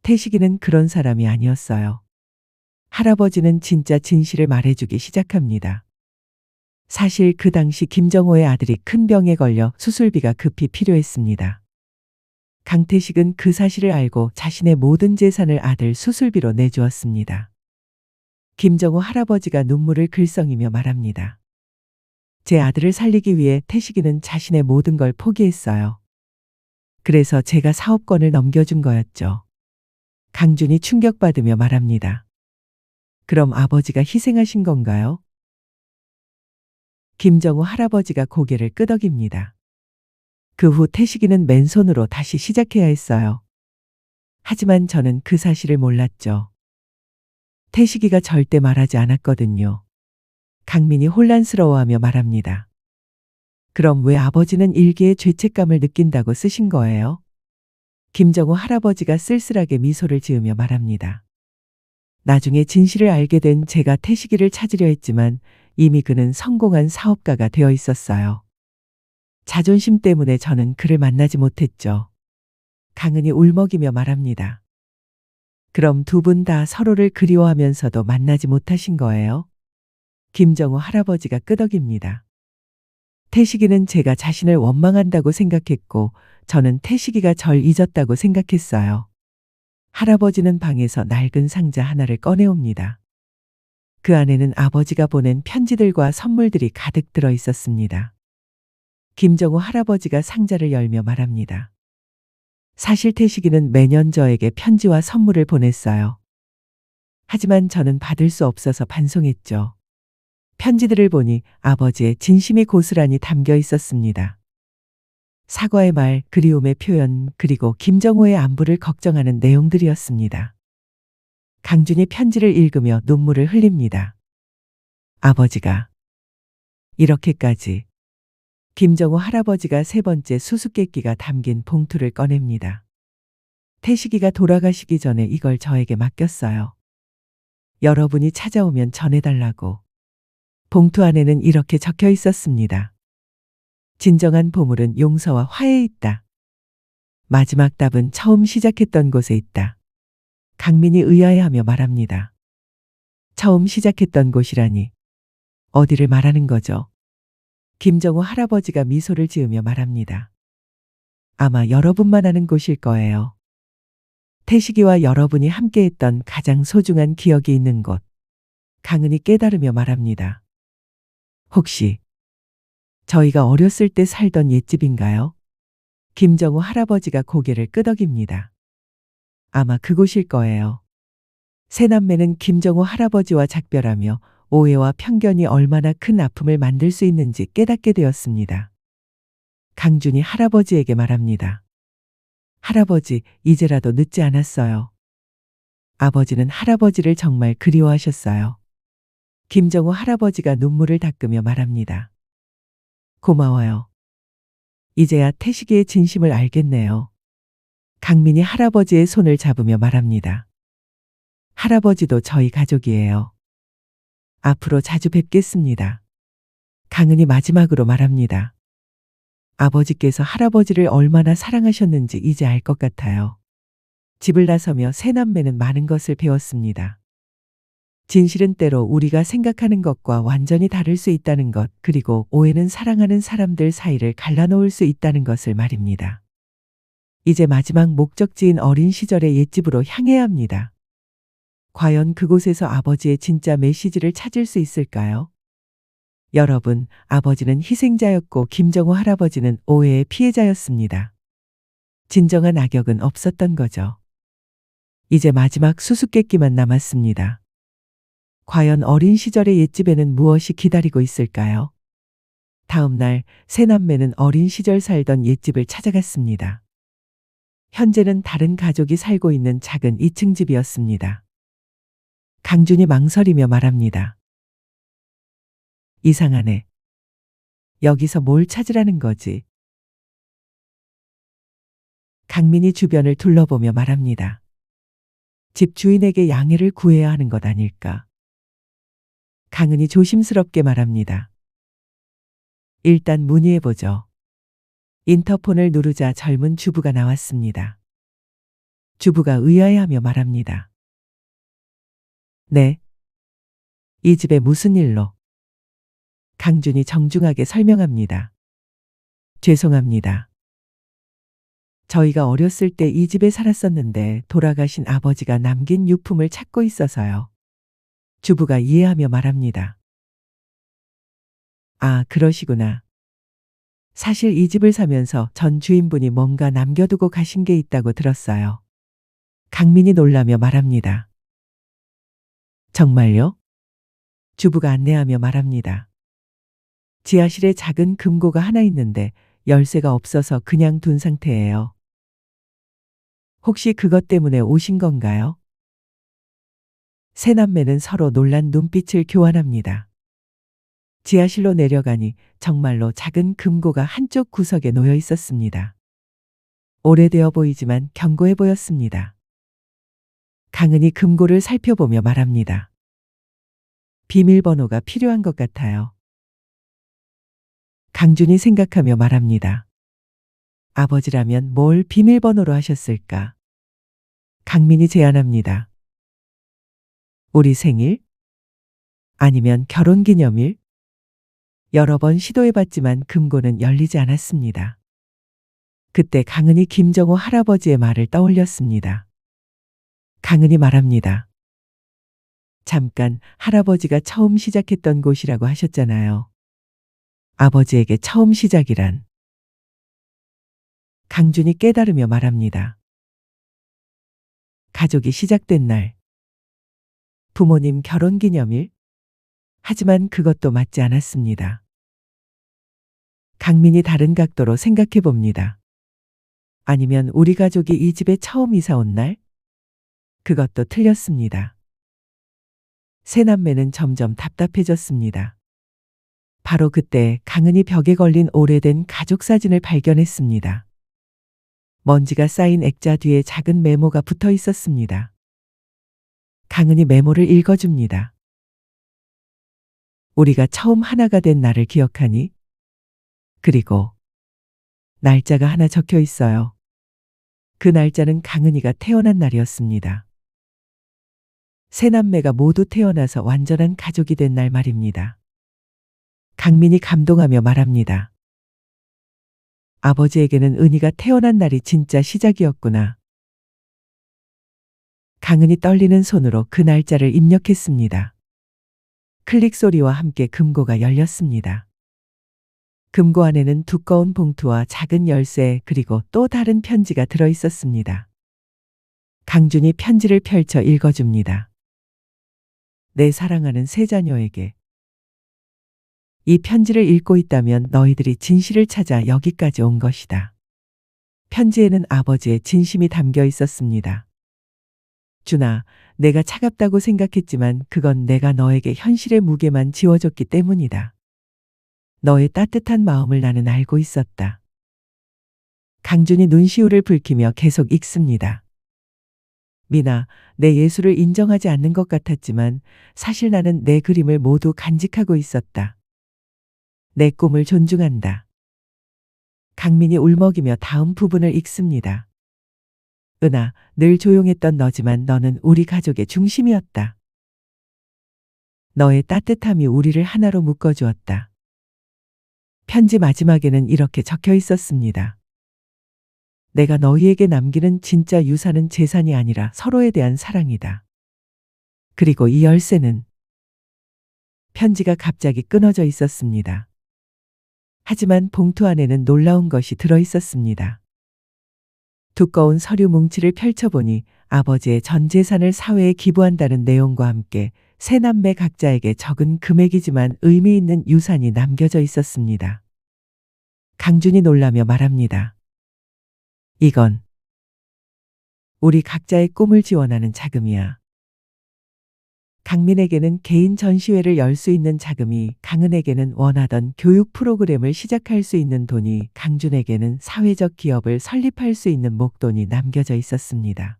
태식이는 그런 사람이 아니었어요. 할아버지는 진짜 진실을 말해주기 시작합니다. 사실 그 당시 김정호의 아들이 큰 병에 걸려 수술비가 급히 필요했습니다. 강태식은 그 사실을 알고 자신의 모든 재산을 아들 수술비로 내주었습니다. 김정호 할아버지가 눈물을 글썽이며 말합니다. 제 아들을 살리기 위해 태식이는 자신의 모든 걸 포기했어요. 그래서 제가 사업권을 넘겨준 거였죠. 강준이 충격받으며 말합니다. 그럼 아버지가 희생하신 건가요? 김정우 할아버지가 고개를 끄덕입니다. 그 후 태식이는 맨손으로 다시 시작해야 했어요. 하지만 저는 그 사실을 몰랐죠. 태식이가 절대 말하지 않았거든요. 강민이 혼란스러워하며 말합니다. 그럼 왜 아버지는 일개의 죄책감을 느낀다고 쓰신 거예요? 김정우 할아버지가 쓸쓸하게 미소를 지으며 말합니다. 나중에 진실을 알게 된 제가 태식이를 찾으려 했지만 이미 그는 성공한 사업가가 되어 있었어요. 자존심 때문에 저는 그를 만나지 못했죠. 강은이 울먹이며 말합니다. 그럼 두 분 다 서로를 그리워하면서도 만나지 못하신 거예요? 김정우 할아버지가 끄덕입니다. 태식이는 제가 자신을 원망한다고 생각했고 저는 태식이가 절 잊었다고 생각했어요. 할아버지는 방에서 낡은 상자 하나를 꺼내옵니다. 그 안에는 아버지가 보낸 편지들과 선물들이 가득 들어 있었습니다. 김정우 할아버지가 상자를 열며 말합니다. 사실 태식이는 매년 저에게 편지와 선물을 보냈어요. 하지만 저는 받을 수 없어서 반송했죠. 편지들을 보니 아버지의 진심이 고스란히 담겨 있었습니다. 사과의 말, 그리움의 표현, 그리고 김정호의 안부를 걱정하는 내용들이었습니다. 강준이 편지를 읽으며 눈물을 흘립니다. 아버지가 이렇게까지. 김정호 할아버지가 세 번째 수수께끼가 담긴 봉투를 꺼냅니다. 태식이가 돌아가시기 전에 이걸 저에게 맡겼어요. 여러분이 찾아오면 전해달라고. 봉투 안에는 이렇게 적혀 있었습니다. 진정한 보물은 용서와 화해에 있다. 마지막 답은 처음 시작했던 곳에 있다. 강민이 의아해하며 말합니다. 처음 시작했던 곳이라니. 어디를 말하는 거죠? 김정우 할아버지가 미소를 지으며 말합니다. 아마 여러분만 아는 곳일 거예요. 태식이와 여러분이 함께했던 가장 소중한 기억이 있는 곳. 강은이 깨달으며 말합니다. 혹시 저희가 어렸을 때 살던 옛집인가요? 김정우 할아버지가 고개를 끄덕입니다. 아마 그곳일 거예요. 세 남매는 김정우 할아버지와 작별하며 오해와 편견이 얼마나 큰 아픔을 만들 수 있는지 깨닫게 되었습니다. 강준이 할아버지에게 말합니다. 할아버지, 이제라도 늦지 않았어요. 아버지는 할아버지를 정말 그리워하셨어요. 김정우 할아버지가 눈물을 닦으며 말합니다. 고마워요. 이제야 태식이의 진심을 알겠네요. 강민이 할아버지의 손을 잡으며 말합니다. 할아버지도 저희 가족이에요. 앞으로 자주 뵙겠습니다. 강은이 마지막으로 말합니다. 아버지께서 할아버지를 얼마나 사랑하셨는지 이제 알 것 같아요. 집을 나서며 세 남매는 많은 것을 배웠습니다. 진실은 때로 우리가 생각하는 것과 완전히 다를 수 있다는 것, 그리고 오해는 사랑하는 사람들 사이를 갈라놓을 수 있다는 것을 말입니다. 이제 마지막 목적지인 어린 시절의 옛집으로 향해야 합니다. 과연 그곳에서 아버지의 진짜 메시지를 찾을 수 있을까요? 여러분, 아버지는 희생자였고 김정호 할아버지는 오해의 피해자였습니다. 진정한 악역은 없었던 거죠. 이제 마지막 수수께끼만 남았습니다. 과연 어린 시절의 옛집에는 무엇이 기다리고 있을까요? 다음 날 세 남매는 어린 시절 살던 옛집을 찾아갔습니다. 현재는 다른 가족이 살고 있는 작은 2층 집이었습니다. 강준이 망설이며 말합니다. 이상하네. 여기서 뭘 찾으라는 거지? 강민이 주변을 둘러보며 말합니다. 집 주인에게 양해를 구해야 하는 것 아닐까? 강은이 조심스럽게 말합니다. 일단 문의해보죠. 인터폰을 누르자 젊은 주부가 나왔습니다. 주부가 의아해하며 말합니다. 네. 이 집에 무슨 일로? 강준이 정중하게 설명합니다. 죄송합니다. 저희가 어렸을 때 이 집에 살았었는데 돌아가신 아버지가 남긴 유품을 찾고 있어서요. 주부가 이해하며 말합니다. 아, 그러시구나. 사실 이 집을 사면서 전 주인분이 뭔가 남겨두고 가신 게 있다고 들었어요. 강민이 놀라며 말합니다. 정말요? 주부가 안내하며 말합니다. 지하실에 작은 금고가 하나 있는데 열쇠가 없어서 그냥 둔 상태예요. 혹시 그것 때문에 오신 건가요? 세 남매는 서로 놀란 눈빛을 교환합니다. 지하실로 내려가니 정말로 작은 금고가 한쪽 구석에 놓여 있었습니다. 오래되어 보이지만 견고해 보였습니다. 강은이 금고를 살펴보며 말합니다. 비밀번호가 필요한 것 같아요. 강준이 생각하며 말합니다. 아버지라면 뭘 비밀번호로 하셨을까? 강민이 제안합니다. 우리 생일? 아니면 결혼기념일? 여러 번 시도해봤지만 금고는 열리지 않았습니다. 그때 강은이 김정호 할아버지의 말을 떠올렸습니다. 강은이 말합니다. 잠깐, 할아버지가 처음 시작했던 곳이라고 하셨잖아요. 아버지에게 처음 시작이란? 강준이 깨달으며 말합니다. 가족이 시작된 날. 부모님 결혼기념일? 하지만 그것도 맞지 않았습니다. 강민이 다른 각도로 생각해 봅니다. 아니면 우리 가족이 이 집에 처음 이사 온 날? 그것도 틀렸습니다. 세 남매는 점점 답답해졌습니다. 바로 그때 강은이 벽에 걸린 오래된 가족 사진을 발견했습니다. 먼지가 쌓인 액자 뒤에 작은 메모가 붙어 있었습니다. 강은이 메모를 읽어줍니다. 우리가 처음 하나가 된 날을 기억하니? 그리고 날짜가 하나 적혀 있어요. 그 날짜는 강은이가 태어난 날이었습니다. 세 남매가 모두 태어나서 완전한 가족이 된 날 말입니다. 강민이 감동하며 말합니다. 아버지에게는 은희가 태어난 날이 진짜 시작이었구나. 강은이 떨리는 손으로 그 날짜를 입력했습니다. 클릭 소리와 함께 금고가 열렸습니다. 금고 안에는 두꺼운 봉투와 작은 열쇠 그리고 또 다른 편지가 들어 있었습니다. 강준이 편지를 펼쳐 읽어줍니다. 내 사랑하는 세 자녀에게. 이 편지를 읽고 있다면 너희들이 진실을 찾아 여기까지 온 것이다. 편지에는 아버지의 진심이 담겨 있었습니다. 준아, 내가 차갑다고 생각했지만 그건 내가 너에게 현실의 무게만 지워줬기 때문이다. 너의 따뜻한 마음을 나는 알고 있었다. 강준이 눈시울을 붉히며 계속 읽습니다. 미나, 내 예술을 인정하지 않는 것 같았지만 사실 나는 내 그림을 모두 간직하고 있었다. 내 꿈을 존중한다. 강민이 울먹이며 다음 부분을 읽습니다. 은하, 늘 조용했던 너지만 너는 우리 가족의 중심이었다. 너의 따뜻함이 우리를 하나로 묶어주었다. 편지 마지막에는 이렇게 적혀 있었습니다. 내가 너희에게 남기는 진짜 유산은 재산이 아니라 서로에 대한 사랑이다. 그리고 이 열쇠는 편지가 갑자기 끊어져 있었습니다. 하지만 봉투 안에는 놀라운 것이 들어 있었습니다. 두꺼운 서류 뭉치를 펼쳐보니 아버지의 전 재산을 사회에 기부한다는 내용과 함께 세 남매 각자에게 적은 금액이지만 의미 있는 유산이 남겨져 있었습니다. 강준이 놀라며 말합니다. 이건 우리 각자의 꿈을 지원하는 자금이야. 강민에게는 개인 전시회를 열 수 있는 자금이, 강은에게는 원하던 교육 프로그램을 시작할 수 있는 돈이, 강준에게는 사회적 기업을 설립할 수 있는 목돈이 남겨져 있었습니다.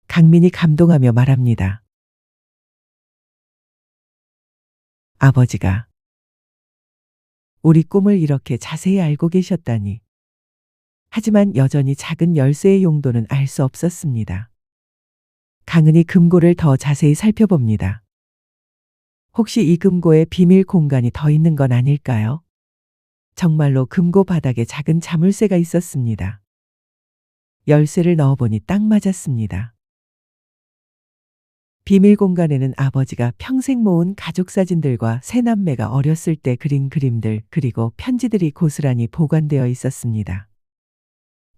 강민이 감동하며 말합니다. 아버지가 우리 꿈을 이렇게 자세히 알고 계셨다니. 하지만 여전히 작은 열쇠의 용도는 알 수 없었습니다. 강은이 금고를 더 자세히 살펴봅니다. 혹시 이 금고에 비밀 공간이 더 있는 건 아닐까요? 정말로 금고 바닥에 작은 자물쇠가 있었습니다. 열쇠를 넣어보니 딱 맞았습니다. 비밀 공간에는 아버지가 평생 모은 가족 사진들과 세 남매가 어렸을 때 그린 그림들, 그리고 편지들이 고스란히 보관되어 있었습니다.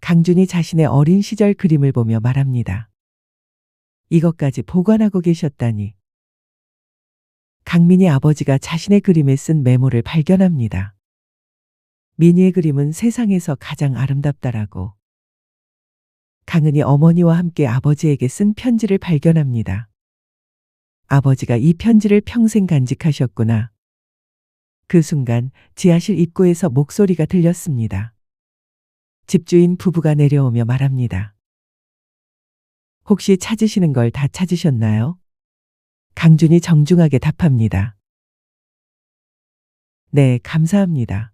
강준이 자신의 어린 시절 그림을 보며 말합니다. 이것까지 보관하고 계셨다니. 강민이 아버지가 자신의 그림에 쓴 메모를 발견합니다. 민희의 그림은 세상에서 가장 아름답다라고. 강은이 어머니와 함께 아버지에게 쓴 편지를 발견합니다. 아버지가 이 편지를 평생 간직하셨구나. 그 순간 지하실 입구에서 목소리가 들렸습니다. 집주인 부부가 내려오며 말합니다. 혹시 찾으시는 걸 다 찾으셨나요? 강준이 정중하게 답합니다. 네, 감사합니다.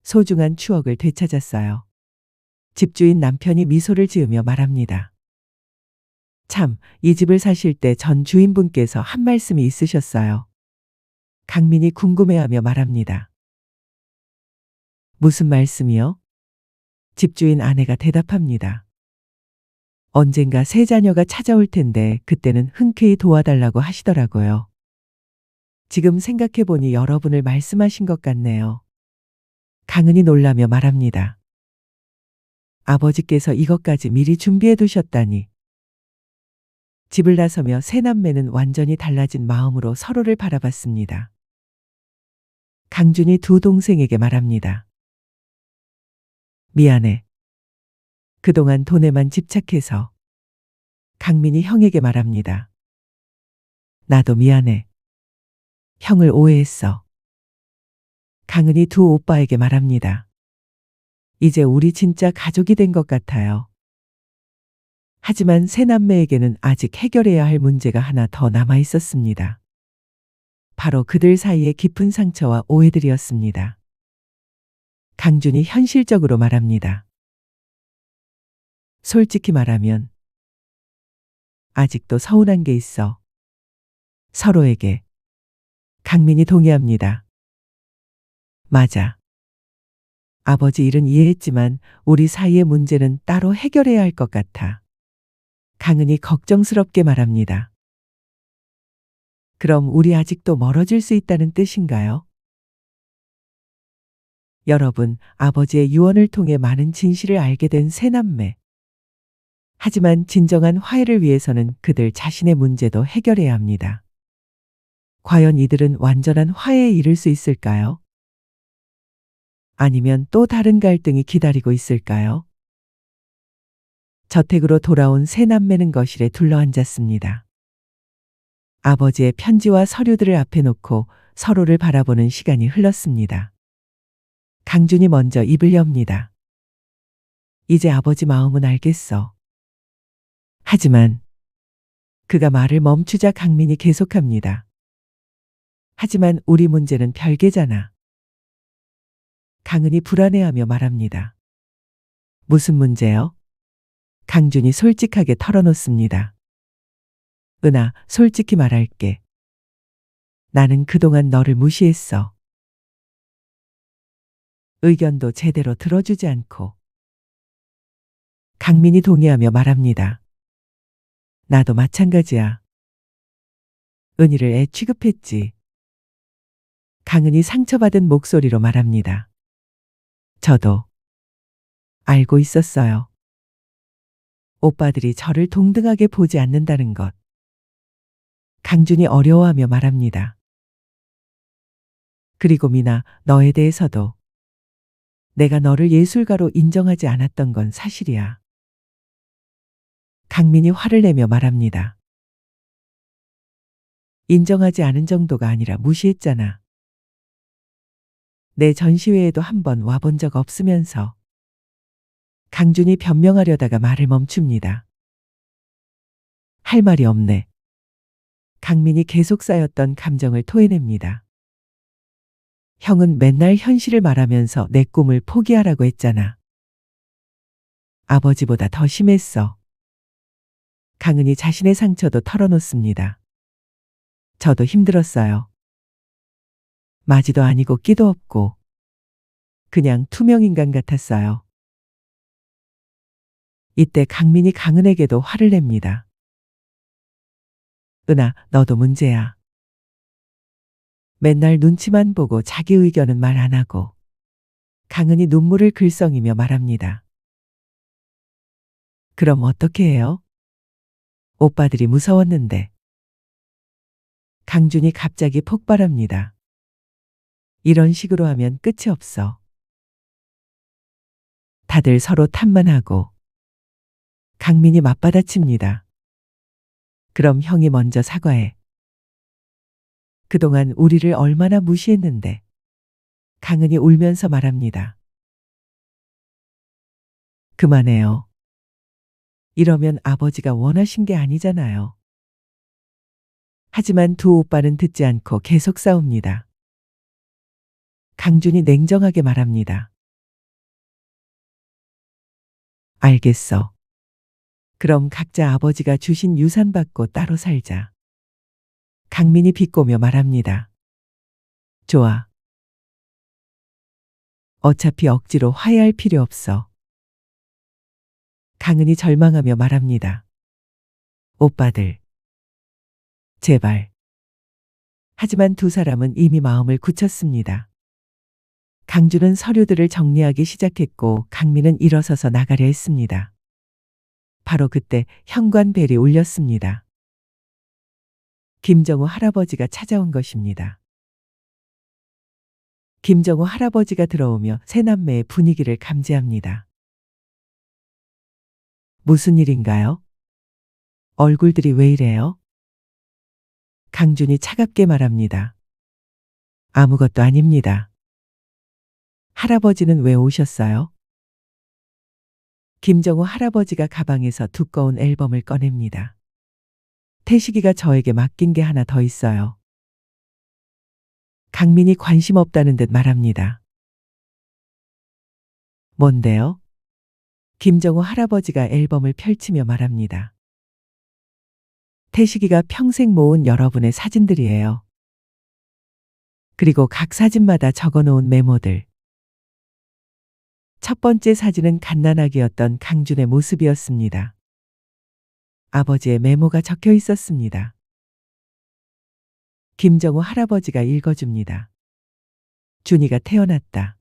소중한 추억을 되찾았어요. 집주인 남편이 미소를 지으며 말합니다. 참, 이 집을 사실 때 전 주인분께서 한 말씀이 있으셨어요. 강민이 궁금해하며 말합니다. 무슨 말씀이요? 집주인 아내가 대답합니다. 언젠가 새 자녀가 찾아올 텐데 그때는 흔쾌히 도와달라고 하시더라고요. 지금 생각해보니 여러분을 말씀하신 것 같네요. 강은이 놀라며 말합니다. 아버지께서 이것까지 미리 준비해 두셨다니. 집을 나서며 세 남매는 완전히 달라진 마음으로 서로를 바라봤습니다. 강준이 두 동생에게 말합니다. 미안해. 그동안 돈에만 집착해서. 강민이 형에게 말합니다. 나도 미안해. 형을 오해했어. 강은이 두 오빠에게 말합니다. 이제 우리 진짜 가족이 된 것 같아요. 하지만 세 남매에게는 아직 해결해야 할 문제가 하나 더 남아 있었습니다. 바로 그들 사이의 깊은 상처와 오해들이었습니다. 강준이 현실적으로 말합니다. 솔직히 말하면 아직도 서운한 게 있어. 서로에게. 강민이 동의합니다. 맞아. 아버지 일은 이해했지만 우리 사이의 문제는 따로 해결해야 할 것 같아. 강은이 걱정스럽게 말합니다. 그럼 우리 아직도 멀어질 수 있다는 뜻인가요? 여러분, 아버지의 유언을 통해 많은 진실을 알게 된 세 남매. 하지만 진정한 화해를 위해서는 그들 자신의 문제도 해결해야 합니다. 과연 이들은 완전한 화해에 이를 수 있을까요? 아니면 또 다른 갈등이 기다리고 있을까요? 저택으로 돌아온 세 남매는 거실에 둘러앉았습니다. 아버지의 편지와 서류들을 앞에 놓고 서로를 바라보는 시간이 흘렀습니다. 강준이 먼저 입을 엽니다. 이제 아버지 마음은 알겠어. 하지만 그가 말을 멈추자 강민이 계속합니다. 하지만 우리 문제는 별개잖아. 강은이 불안해하며 말합니다. 무슨 문제요? 강준이 솔직하게 털어놓습니다. 은아, 솔직히 말할게. 나는 그동안 너를 무시했어. 의견도 제대로 들어주지 않고. 강민이 동의하며 말합니다. 나도 마찬가지야. 은희를 애 취급했지. 강은이 상처받은 목소리로 말합니다. 저도 알고 있었어요. 오빠들이 저를 동등하게 보지 않는다는 것. 강준이 어려워하며 말합니다. 그리고 미나, 너에 대해서도. 내가 너를 예술가로 인정하지 않았던 건 사실이야. 강민이 화를 내며 말합니다. 인정하지 않은 정도가 아니라 무시했잖아. 내 전시회에도 한 번 와본 적 없으면서. 강준이 변명하려다가 말을 멈춥니다. 할 말이 없네. 강민이 계속 쌓였던 감정을 토해냅니다. 형은 맨날 현실을 말하면서 내 꿈을 포기하라고 했잖아. 아버지보다 더 심했어. 강은이 자신의 상처도 털어놓습니다. 저도 힘들었어요. 마지도 아니고 끼도 없고 그냥 투명인간 같았어요. 이때 강민이 강은에게도 화를 냅니다. 은아, 너도 문제야. 맨날 눈치만 보고 자기 의견은 말 안 하고. 강은이 눈물을 글썽이며 말합니다. 그럼 어떻게 해요? 오빠들이 무서웠는데. 강준이 갑자기 폭발합니다. 이런 식으로 하면 끝이 없어. 다들 서로 탓만 하고. 강민이 맞받아칩니다. 그럼 형이 먼저 사과해. 그동안 우리를 얼마나 무시했는데. 강은이 울면서 말합니다. 그만해요. 이러면 아버지가 원하신 게 아니잖아요. 하지만 두 오빠는 듣지 않고 계속 싸웁니다. 강준이 냉정하게 말합니다. 알겠어. 그럼 각자 아버지가 주신 유산 받고 따로 살자. 강민이 비꼬며 말합니다. 좋아. 어차피 억지로 화해할 필요 없어. 강은이 절망하며 말합니다. 오빠들. 제발. 하지만 두 사람은 이미 마음을 굳혔습니다. 강준은 서류들을 정리하기 시작했고 강민은 일어서서 나가려 했습니다. 바로 그때 현관벨이 울렸습니다. 김정우 할아버지가 찾아온 것입니다. 김정우 할아버지가 들어오며 세 남매의 분위기를 감지합니다. 무슨 일인가요? 얼굴들이 왜 이래요? 강준이 차갑게 말합니다. 아무것도 아닙니다. 할아버지는 왜 오셨어요? 김정우 할아버지가 가방에서 두꺼운 앨범을 꺼냅니다. 태식이가 저에게 맡긴 게 하나 더 있어요. 강민이 관심 없다는 듯 말합니다. 뭔데요? 김정우 할아버지가 앨범을 펼치며 말합니다. 태식이가 평생 모은 여러분의 사진들이에요. 그리고 각 사진마다 적어놓은 메모들. 첫 번째 사진은 갓난아기였던 강준의 모습이었습니다. 아버지의 메모가 적혀 있었습니다. 김정우 할아버지가 읽어줍니다. 준이가 태어났다.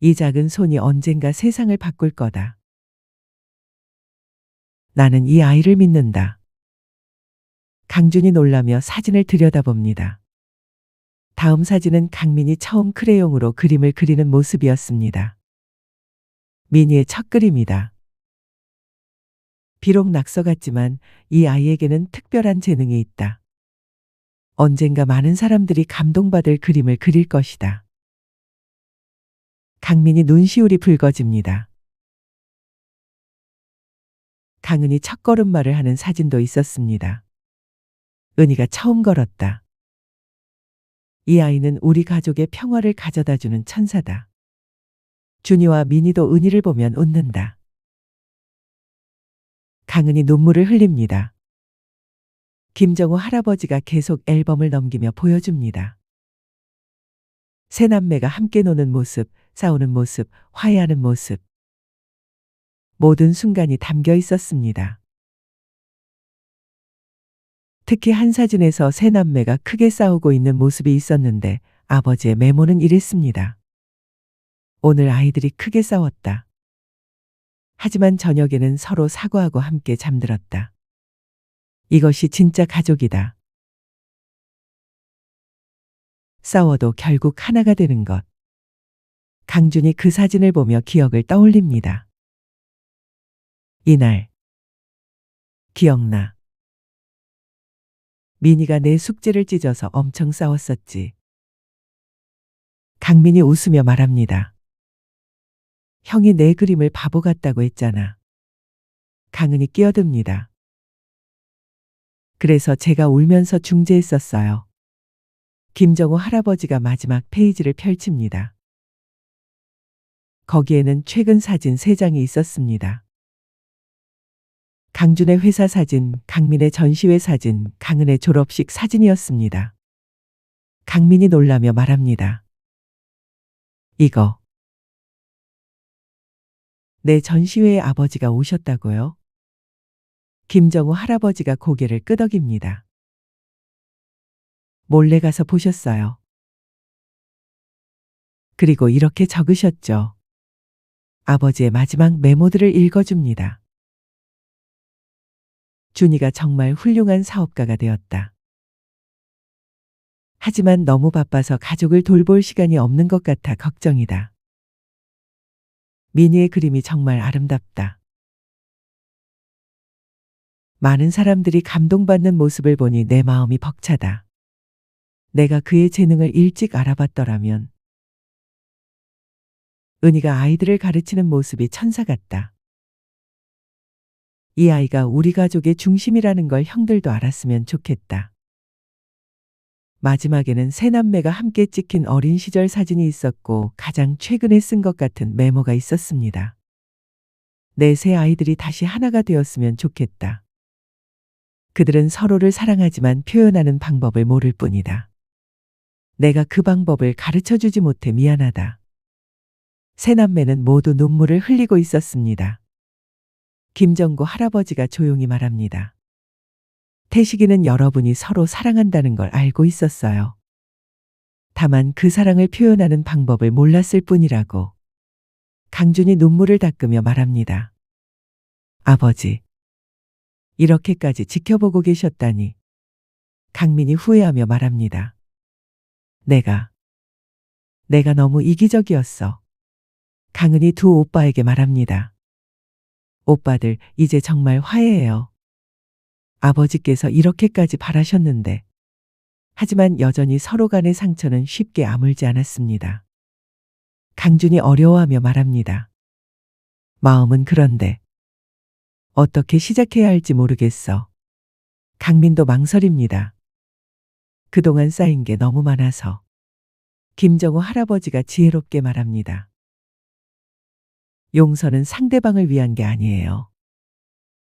이 작은 손이 언젠가 세상을 바꿀 거다. 나는 이 아이를 믿는다. 강준이 놀라며 사진을 들여다봅니다. 다음 사진은 강민이 처음 크레용으로 그림을 그리는 모습이었습니다. 미니의 첫 그림이다. 비록 낙서 같지만 이 아이에게는 특별한 재능이 있다. 언젠가 많은 사람들이 감동받을 그림을 그릴 것이다. 강민이 눈시울이 붉어집니다. 강은이 첫걸음마를 하는 사진도 있었습니다. 은희가 처음 걸었다. 이 아이는 우리 가족의 평화를 가져다주는 천사다. 준이와 민희도 은희를 보면 웃는다. 강은이 눈물을 흘립니다. 김정우 할아버지가 계속 앨범을 넘기며 보여줍니다. 세 남매가 함께 노는 모습, 싸우는 모습, 화해하는 모습. 모든 순간이 담겨 있었습니다. 특히 한 사진에서 세 남매가 크게 싸우고 있는 모습이 있었는데 아버지의 메모는 이랬습니다. 오늘 아이들이 크게 싸웠다. 하지만 저녁에는 서로 사과하고 함께 잠들었다. 이것이 진짜 가족이다. 싸워도 결국 하나가 되는 것. 강준이 그 사진을 보며 기억을 떠올립니다. 이날. 기억나. 민희가 내 숙제를 찢어서 엄청 싸웠었지. 강민이 웃으며 말합니다. 형이 내 그림을 바보 같다고 했잖아. 강은이 끼어듭니다. 그래서 제가 울면서 중재했었어요. 김정우 할아버지가 마지막 페이지를 펼칩니다. 거기에는 최근 사진 3장이 있었습니다. 강준의 회사 사진, 강민의 전시회 사진, 강은의 졸업식 사진이었습니다. 강민이 놀라며 말합니다. 이거. 내 전시회에 아버지가 오셨다고요? 김정우 할아버지가 고개를 끄덕입니다. 몰래 가서 보셨어요. 그리고 이렇게 적으셨죠. 아버지의 마지막 메모들을 읽어줍니다. 준이가 정말 훌륭한 사업가가 되었다. 하지만 너무 바빠서 가족을 돌볼 시간이 없는 것 같아 걱정이다. 민희의 그림이 정말 아름답다. 많은 사람들이 감동받는 모습을 보니 내 마음이 벅차다. 내가 그의 재능을 일찍 알아봤더라면. 은희가 아이들을 가르치는 모습이 천사 같다. 이 아이가 우리 가족의 중심이라는 걸 형들도 알았으면 좋겠다. 마지막에는 세 남매가 함께 찍힌 어린 시절 사진이 있었고 가장 최근에 쓴 것 같은 메모가 있었습니다. 내 세 아이들이 다시 하나가 되었으면 좋겠다. 그들은 서로를 사랑하지만 표현하는 방법을 모를 뿐이다. 내가 그 방법을 가르쳐 주지 못해 미안하다. 세 남매는 모두 눈물을 흘리고 있었습니다. 김정구 할아버지가 조용히 말합니다. 태식이는 여러분이 서로 사랑한다는 걸 알고 있었어요. 다만 그 사랑을 표현하는 방법을 몰랐을 뿐이라고. 강준이 눈물을 닦으며 말합니다. 아버지. 이렇게까지 지켜보고 계셨다니. 강민이 후회하며 말합니다. 내가 너무 이기적이었어. 강은이 두 오빠에게 말합니다. 오빠들 이제 정말 화해해요. 아버지께서 이렇게까지 바라셨는데. 하지만 여전히 서로 간의 상처는 쉽게 아물지 않았습니다. 강준이 어려워하며 말합니다. 마음은 그런데. 어떻게 시작해야 할지 모르겠어. 강민도 망설입니다. 그동안 쌓인 게 너무 많아서. 김정우 할아버지가 지혜롭게 말합니다. 용서는 상대방을 위한 게 아니에요.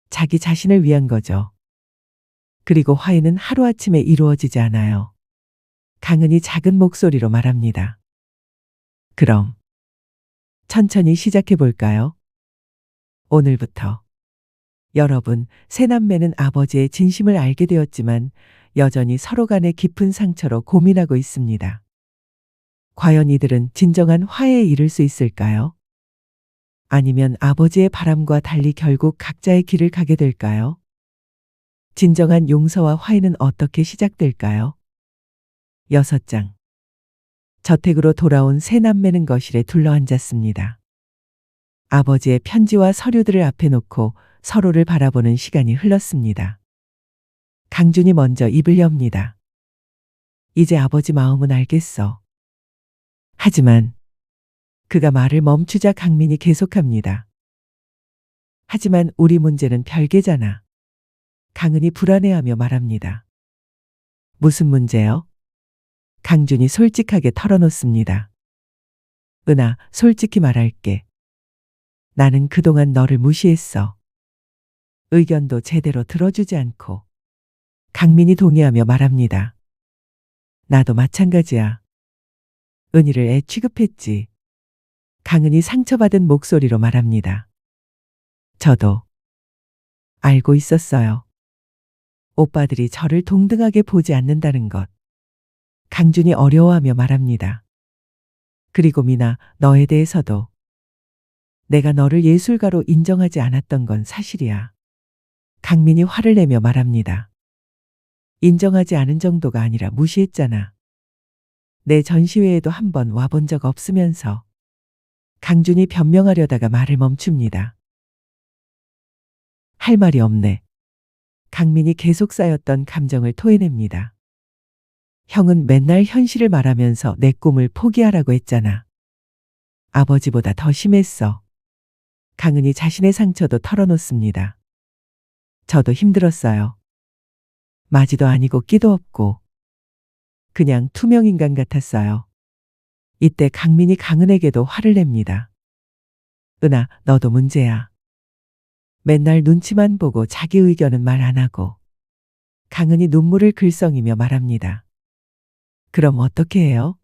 자기 자신을 위한 거죠. 그리고 화해는 하루아침에 이루어지지 않아요. 강은이 작은 목소리로 말합니다. 그럼 천천히 시작해 볼까요? 오늘부터. 여러분, 세 남매는 아버지의 진심을 알게 되었지만 여전히 서로 간의 깊은 상처로 고민하고 있습니다. 과연 이들은 진정한 화해에 이를 수 있을까요? 아니면 아버지의 바람과 달리 결국 각자의 길을 가게 될까요? 진정한 용서와 화해는 어떻게 시작될까요? 6장. 저택으로 돌아온 세 남매는 거실에 둘러앉았습니다. 아버지의 편지와 서류들을 앞에 놓고 서로를 바라보는 시간이 흘렀습니다. 강준이 먼저 입을 엽니다. 이제 아버지 마음은 알겠어. 하지만 그가 말을 멈추자 강민이 계속합니다. 하지만 우리 문제는 별개잖아. 강은이 불안해하며 말합니다. 무슨 문제요? 강준이 솔직하게 털어놓습니다. 은하, 솔직히 말할게. 나는 그동안 너를 무시했어. 의견도 제대로 들어주지 않고. 강민이 동의하며 말합니다. 나도 마찬가지야. 은희를 애 취급했지. 강은이 상처받은 목소리로 말합니다. 저도 알고 있었어요. 오빠들이 저를 동등하게 보지 않는다는 것. 강준이 어려워하며 말합니다. 그리고 미나, 너에 대해서도. 내가 너를 예술가로 인정하지 않았던 건 사실이야. 강민이 화를 내며 말합니다. 인정하지 않은 정도가 아니라 무시했잖아. 내 전시회에도 한 번 와본 적 없으면서. 강준이 변명하려다가 말을 멈춥니다. 할 말이 없네. 강민이 계속 쌓였던 감정을 토해냅니다. 형은 맨날 현실을 말하면서 내 꿈을 포기하라고 했잖아. 아버지보다 더 심했어. 강은이 자신의 상처도 털어놓습니다. 저도 힘들었어요. 마지도 아니고 끼도 없고. 그냥 투명인간 같았어요. 이때 강민이 강은에게도 화를 냅니다. 은하, 너도 문제야. 맨날 눈치만 보고 자기 의견은 말 안 하고. 강은이 눈물을 글썽이며 말합니다. 그럼 어떻게 해요?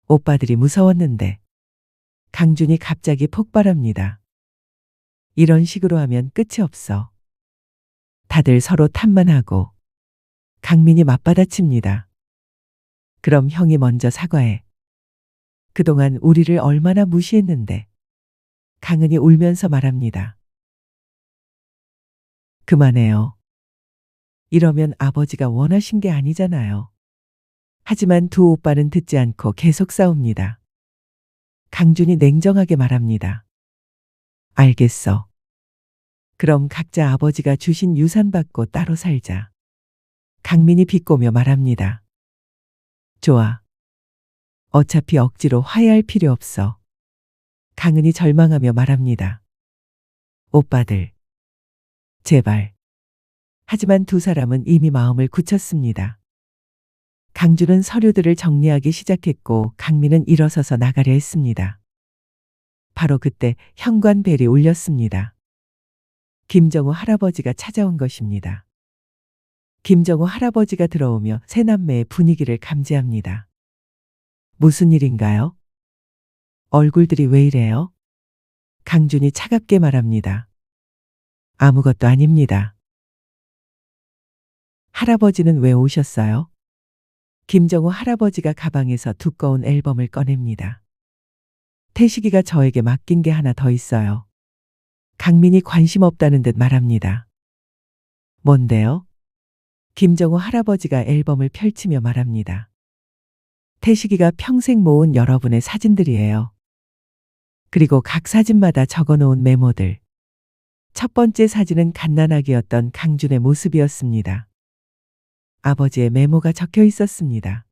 오빠들이 무서웠는데. 강준이 갑자기 폭발합니다. 이런 식으로 하면 끝이 없어. 다들 서로 탓만 하고. 강민이 맞받아칩니다. 그럼 형이 먼저 사과해. 그동안 우리를 얼마나 무시했는데. 강은이 울면서 말합니다. 그만해요. 이러면 아버지가 원하신 게 아니잖아요. 하지만 두 오빠는 듣지 않고 계속 싸웁니다. 강준이 냉정하게 말합니다. 알겠어. 그럼 각자 아버지가 주신 유산 받고 따로 살자. 강민이 비꼬며 말합니다. 좋아. 어차피 억지로 화해할 필요 없어. 강은이 절망하며 말합니다. 오빠들. 제발. 하지만 두 사람은 이미 마음을 굳혔습니다. 강준은 서류들을 정리하기 시작했고 강민은 일어서서 나가려 했습니다. 바로 그때 현관벨이 울렸습니다. 김정우 할아버지가 찾아온 것입니다. 김정우 할아버지가 들어오며 세 남매의 분위기를 감지합니다. 무슨 일인가요? 얼굴들이 왜 이래요? 강준이 차갑게 말합니다. 아무것도 아닙니다. 할아버지는 왜 오셨어요? 김정우 할아버지가 가방에서 두꺼운 앨범을 꺼냅니다. 태식이가 저에게 맡긴 게 하나 더 있어요. 강민이 관심 없다는 듯 말합니다. 뭔데요? 김정우 할아버지가 앨범을 펼치며 말합니다. 태식이가 평생 모은 여러분의 사진들이에요. 그리고 각 사진마다 적어놓은 메모들. 첫 번째 사진은 갓난아기였던 강준의 모습이었습니다. 아버지의 메모가 적혀 있었습니다.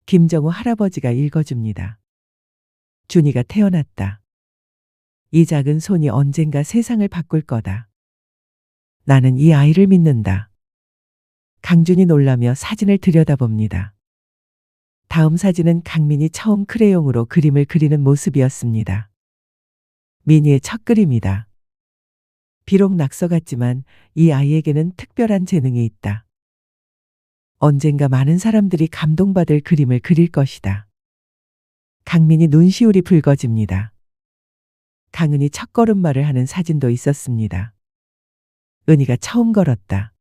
김정우 할아버지가 읽어줍니다. 준이가 태어났다. 이 작은 손이 언젠가 세상을 바꿀 거다. 나는 이 아이를 믿는다. 강준이 놀라며 사진을 들여다봅니다. 다음 사진은 강민이 처음 크레용으로 그림을 그리는 모습이었습니다. 미니의 첫 그림이다. 비록 낙서 같지만 이 아이에게는 특별한 재능이 있다. 언젠가 많은 사람들이 감동받을 그림을 그릴 것이다. 강민이 눈시울이 붉어집니다. 강은이 첫걸음마를 하는 사진도 있었습니다. 은희가 처음 걸었다.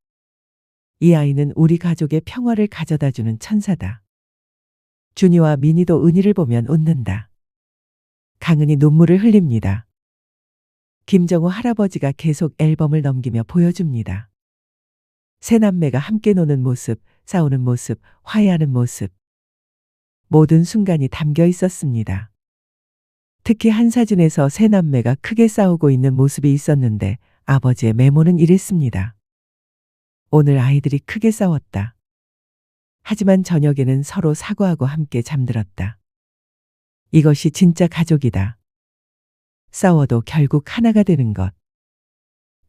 이 아이는 우리 가족의 평화를 가져다주는 천사다. 준이와 민희도 은희를 보면 웃는다. 강은이 눈물을 흘립니다. 김정우 할아버지가 계속 앨범을 넘기며 보여줍니다. 세 남매가 함께 노는 모습, 싸우는 모습, 화해하는 모습. 모든 순간이 담겨 있었습니다. 특히 한 사진에서 세 남매가 크게 싸우고 있는 모습이 있었는데 아버지의 메모는 이랬습니다. 오늘 아이들이 크게 싸웠다. 하지만 저녁에는 서로 사과하고 함께 잠들었다. 이것이 진짜 가족이다. 싸워도 결국 하나가 되는 것.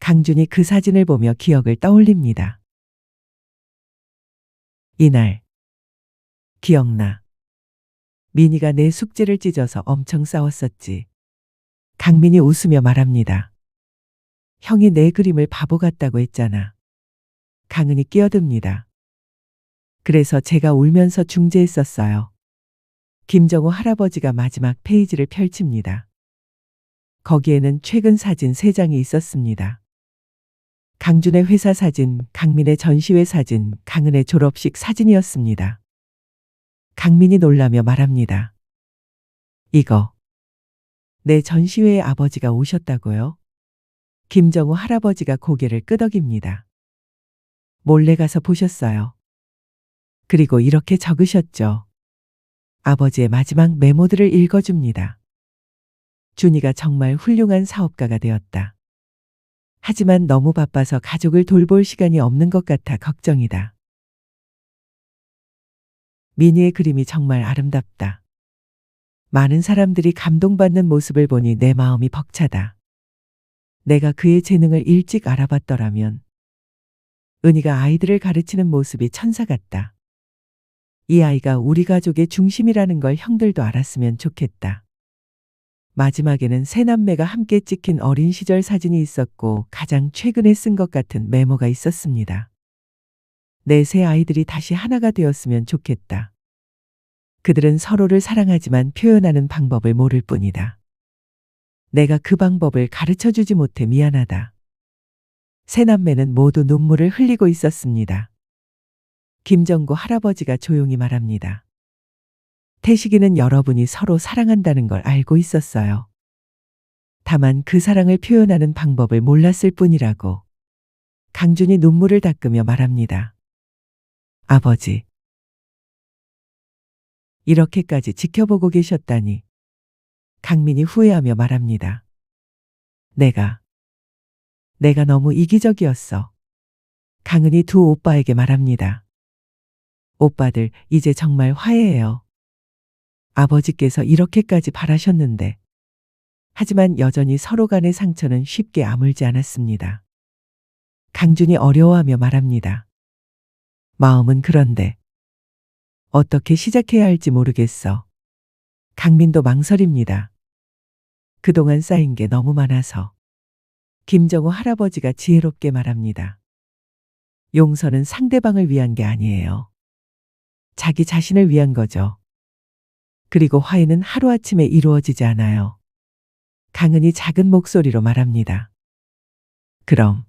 강준이 그 사진을 보며 기억을 떠올립니다. 이날, 기억나. 민희가 내 숙제를 찢어서 엄청 싸웠었지. 강민이 웃으며 말합니다. 형이 내 그림을 바보 같다고 했잖아. 강은이 끼어듭니다. 그래서 제가 울면서 중재했었어요. 김정우 할아버지가 마지막 페이지를 펼칩니다. 거기에는 최근 사진 3장이 있었습니다. 강준의 회사 사진, 강민의 전시회 사진, 강은의 졸업식 사진이었습니다. 강민이 놀라며 말합니다. 이거, 내 전시회에 아버지가 오셨다고요? 김정우 할아버지가 고개를 끄덕입니다. 몰래 가서 보셨어요. 그리고 이렇게 적으셨죠. 아버지의 마지막 메모들을 읽어줍니다. 준이가 정말 훌륭한 사업가가 되었다. 하지만 너무 바빠서 가족을 돌볼 시간이 없는 것 같아 걱정이다. 민희의 그림이 정말 아름답다. 많은 사람들이 감동받는 모습을 보니 내 마음이 벅차다. 내가 그의 재능을 일찍 알아봤더라면. 은희가 아이들을 가르치는 모습이 천사 같다. 이 아이가 우리 가족의 중심이라는 걸 형들도 알았으면 좋겠다. 마지막에는 세 남매가 함께 찍힌 어린 시절 사진이 있었고 가장 최근에 쓴 것 같은 메모가 있었습니다. 내 세 아이들이 다시 하나가 되었으면 좋겠다. 그들은 서로를 사랑하지만 표현하는 방법을 모를 뿐이다. 내가 그 방법을 가르쳐 주지 못해 미안하다. 세 남매는 모두 눈물을 흘리고 있었습니다. 김정구 할아버지가 조용히 말합니다. 태식이는 여러분이 서로 사랑한다는 걸 알고 있었어요. 다만 그 사랑을 표현하는 방법을 몰랐을 뿐이라고. 강준이 눈물을 닦으며 말합니다. 아버지. 이렇게까지 지켜보고 계셨다니. 강민이 후회하며 말합니다. 내가 너무 이기적이었어. 강은이 두 오빠에게 말합니다. 오빠들, 이제 정말 화해해요. 아버지께서 이렇게까지 바라셨는데. 하지만 여전히 서로 간의 상처는 쉽게 아물지 않았습니다. 강준이 어려워하며 말합니다. 마음은 그런데. 어떻게 시작해야 할지 모르겠어. 강민도 망설입니다. 그동안 쌓인 게 너무 많아서. 김정우 할아버지가 지혜롭게 말합니다. 용서는 상대방을 위한 게 아니에요. 자기 자신을 위한 거죠. 그리고 화해는 하루아침에 이루어지지 않아요. 강은이 작은 목소리로 말합니다. 그럼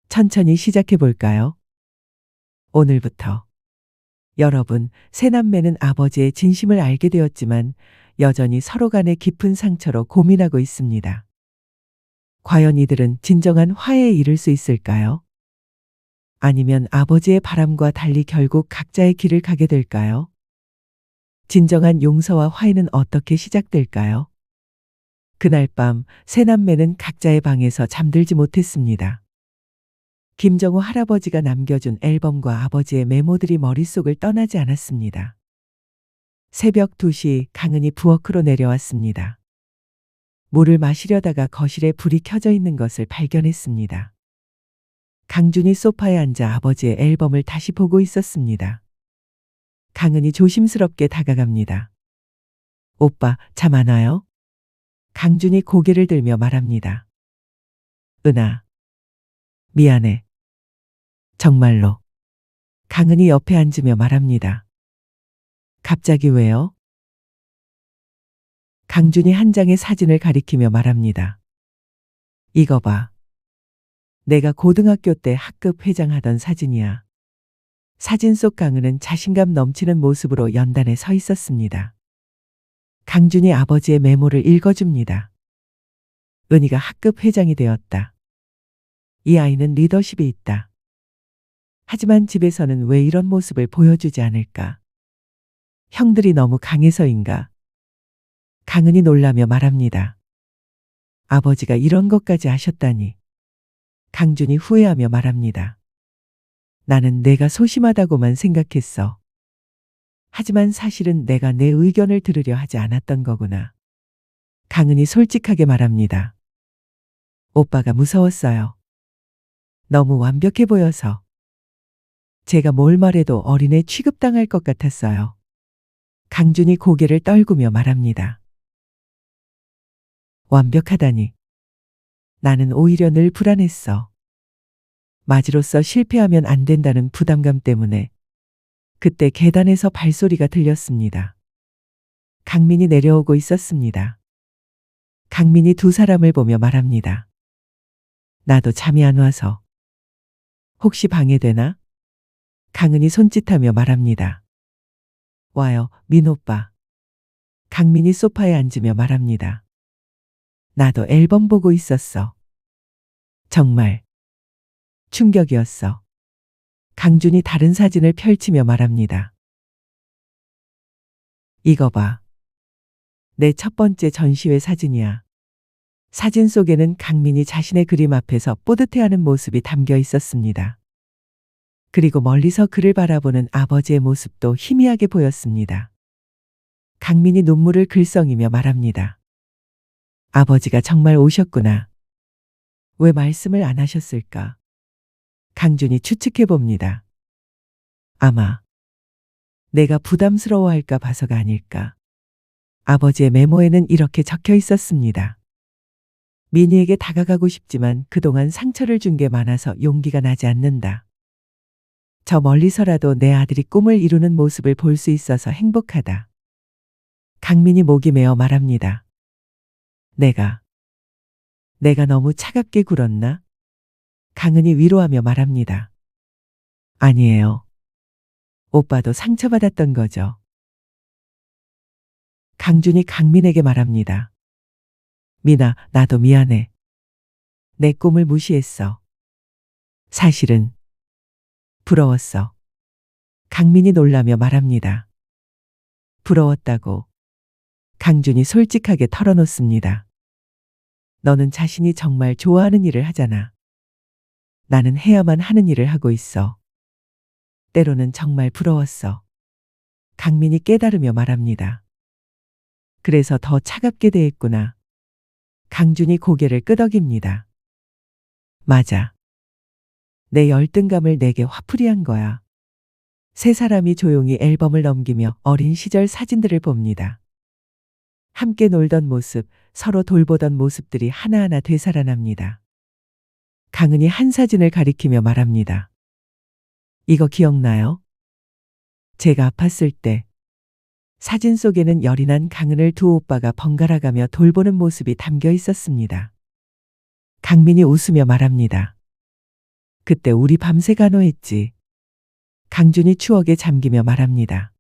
천천히 시작해 볼까요? 오늘부터. 여러분, 세 남매는 아버지의 진심을 알게 되었지만 여전히 서로 간의 깊은 상처로 고민하고 있습니다. 과연 이들은 진정한 화해에 이를 수 있을까요? 아니면 아버지의 바람과 달리 결국 각자의 길을 가게 될까요? 진정한 용서와 화해는 어떻게 시작될까요? 그날 밤 세 남매는 각자의 방에서 잠들지 못했습니다. 김정우 할아버지가 남겨준 앨범과 아버지의 메모들이 머릿속을 떠나지 않았습니다. 새벽 2시 강은이 부엌으로 내려왔습니다. 물을 마시려다가 거실에 불이 켜져 있는 것을 발견했습니다. 강준이 소파에 앉아 아버지의 앨범을 다시 보고 있었습니다. 강은이 조심스럽게 다가갑니다. 오빠, 잠 안 와요? 강준이 고개를 들며 말합니다. 은아, 미안해. 정말로. 강은이 옆에 앉으며 말합니다. 갑자기 왜요? 강준이 한 장의 사진을 가리키며 말합니다. 이거 봐. 내가 고등학교 때 학급 회장하던 사진이야. 사진 속 강은은 자신감 넘치는 모습으로 연단에 서 있었습니다. 강준이 아버지의 메모를 읽어줍니다. 은희가 학급 회장이 되었다. 이 아이는 리더십이 있다. 하지만 집에서는 왜 이런 모습을 보여주지 않을까? 형들이 너무 강해서인가? 강은이 놀라며 말합니다. 아버지가 이런 것까지 하셨다니. 강준이 후회하며 말합니다. 나는 내가 소심하다고만 생각했어. 하지만 사실은 내가 내 의견을 들으려 하지 않았던 거구나. 강은이 솔직하게 말합니다. 오빠가 무서웠어요. 너무 완벽해 보여서. 제가 뭘 말해도 어린애 취급당할 것 같았어요. 강준이 고개를 떨구며 말합니다. 완벽하다니. 나는 오히려 늘 불안했어. 맞이로서 실패하면 안 된다는 부담감 때문에. 그때 계단에서 발소리가 들렸습니다. 강민이 내려오고 있었습니다. 강민이 두 사람을 보며 말합니다. 나도 잠이 안 와서. 혹시 방해되나? 강은이 손짓하며 말합니다. 와요, 민 오빠. 강민이 소파에 앉으며 말합니다. 나도 앨범 보고 있었어. 정말 충격이었어. 강준이 다른 사진을 펼치며 말합니다. 이거 봐. 내 첫 번째 전시회 사진이야. 사진 속에는 강민이 자신의 그림 앞에서 뿌듯해하는 모습이 담겨 있었습니다. 그리고 멀리서 그를 바라보는 아버지의 모습도 희미하게 보였습니다. 강민이 눈물을 글썽이며 말합니다. 아버지가 정말 오셨구나. 왜 말씀을 안 하셨을까? 강준이 추측해 봅니다. 아마 내가 부담스러워할까 봐서가 아닐까. 아버지의 메모에는 이렇게 적혀 있었습니다. 민희에게 다가가고 싶지만 그동안 상처를 준 게 많아서 용기가 나지 않는다. 저 멀리서라도 내 아들이 꿈을 이루는 모습을 볼 수 있어서 행복하다. 강민이 목이 메어 말합니다. 내가 너무 차갑게 굴었나? 강은이 위로하며 말합니다. 아니에요. 오빠도 상처받았던 거죠. 강준이 강민에게 말합니다. 민아, 나도 미안해. 내 꿈을 무시했어. 사실은 부러웠어. 강민이 놀라며 말합니다. 부러웠다고. 강준이 솔직하게 털어놓습니다. 너는 자신이 정말 좋아하는 일을 하잖아. 나는 해야만 하는 일을 하고 있어. 때로는 정말 부러웠어. 강민이 깨달으며 말합니다. 그래서 더 차갑게 대했구나. 강준이 고개를 끄덕입니다. 맞아. 내 열등감을 내게 화풀이한 거야. 세 사람이 조용히 앨범을 넘기며 어린 시절 사진들을 봅니다. 함께 놀던 모습, 서로 돌보던 모습들이 하나하나 되살아납니다. 강은이 한 사진을 가리키며 말합니다. 이거 기억나요? 제가 아팠을 때 사진 속에는 열이 난 강은을 두 오빠가 번갈아가며 돌보는 모습이 담겨 있었습니다. 강민이 웃으며 말합니다. 그때 우리 밤새 간호했지. 강준이 추억에 잠기며 말합니다.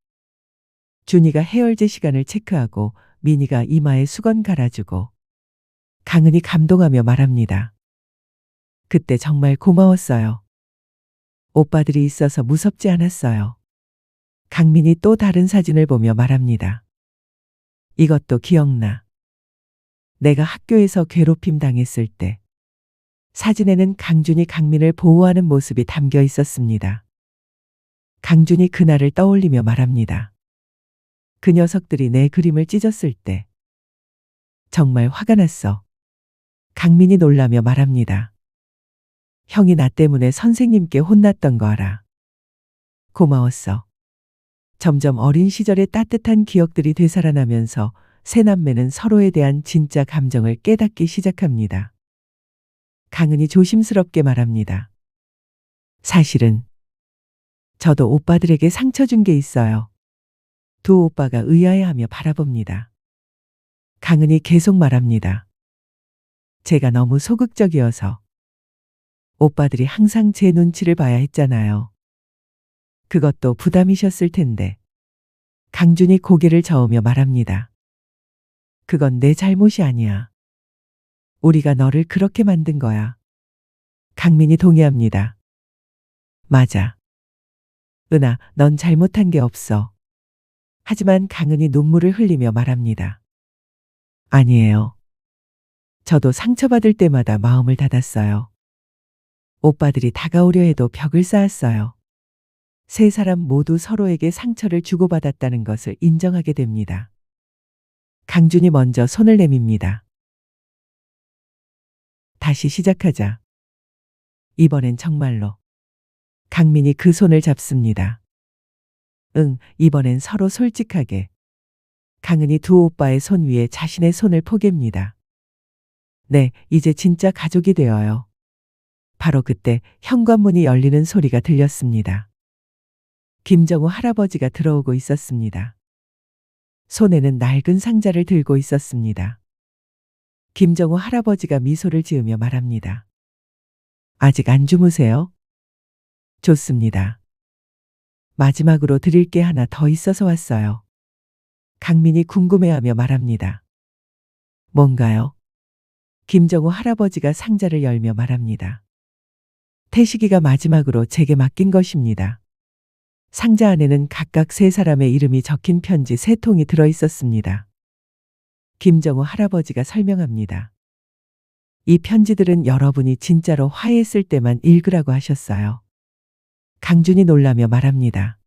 준이가 해열제 시간을 체크하고 민이가 이마에 수건 갈아주고. 강은이 감동하며 말합니다. 그때 정말 고마웠어요. 오빠들이 있어서 무섭지 않았어요. 강민이 또 다른 사진을 보며 말합니다. 이것도 기억나. 내가 학교에서 괴롭힘 당했을 때. 사진에는 강준이 강민을 보호하는 모습이 담겨 있었습니다. 강준이 그날을 떠올리며 말합니다. 그 녀석들이 내 그림을 찢었을 때. 정말 화가 났어. 강민이 놀라며 말합니다. 형이 나 때문에 선생님께 혼났던 거 알아. 고마웠어. 점점 어린 시절의 따뜻한 기억들이 되살아나면서 세 남매는 서로에 대한 진짜 감정을 깨닫기 시작합니다. 강은이 조심스럽게 말합니다. 사실은 저도 오빠들에게 상처 준 게 있어요. 두 오빠가 의아해하며 바라봅니다. 강은이 계속 말합니다. 제가 너무 소극적이어서. 오빠들이 항상 제 눈치를 봐야 했잖아요. 그것도 부담이셨을 텐데. 강준이 고개를 저으며 말합니다. 그건 내 잘못이 아니야. 우리가 너를 그렇게 만든 거야. 강민이 동의합니다. 맞아. 은아, 넌 잘못한 게 없어. 하지만 강은이 눈물을 흘리며 말합니다. 아니에요. 저도 상처받을 때마다 마음을 닫았어요. 오빠들이 다가오려 해도 벽을 쌓았어요. 세 사람 모두 서로에게 상처를 주고받았다는 것을 인정하게 됩니다. 강준이 먼저 손을 내밉니다. 다시 시작하자. 이번엔 정말로. 강민이 그 손을 잡습니다. 응, 이번엔 서로 솔직하게. 강은이 두 오빠의 손 위에 자신의 손을 포갭니다. 네, 이제 진짜 가족이 되어요. 바로 그때 현관문이 열리는 소리가 들렸습니다. 김정우 할아버지가 들어오고 있었습니다. 손에는 낡은 상자를 들고 있었습니다. 김정우 할아버지가 미소를 지으며 말합니다. 아직 안 주무세요? 좋습니다. 마지막으로 드릴 게 하나 더 있어서 왔어요. 강민이 궁금해하며 말합니다. 뭔가요? 김정우 할아버지가 상자를 열며 말합니다. 태식이가 마지막으로 제게 맡긴 것입니다. 상자 안에는 각각 세 사람의 이름이 적힌 편지 3통이 들어 있었습니다. 김정우 할아버지가 설명합니다. 이 편지들은 여러분이 진짜로 화해했을 때만 읽으라고 하셨어요. 강준이 놀라며 말합니다.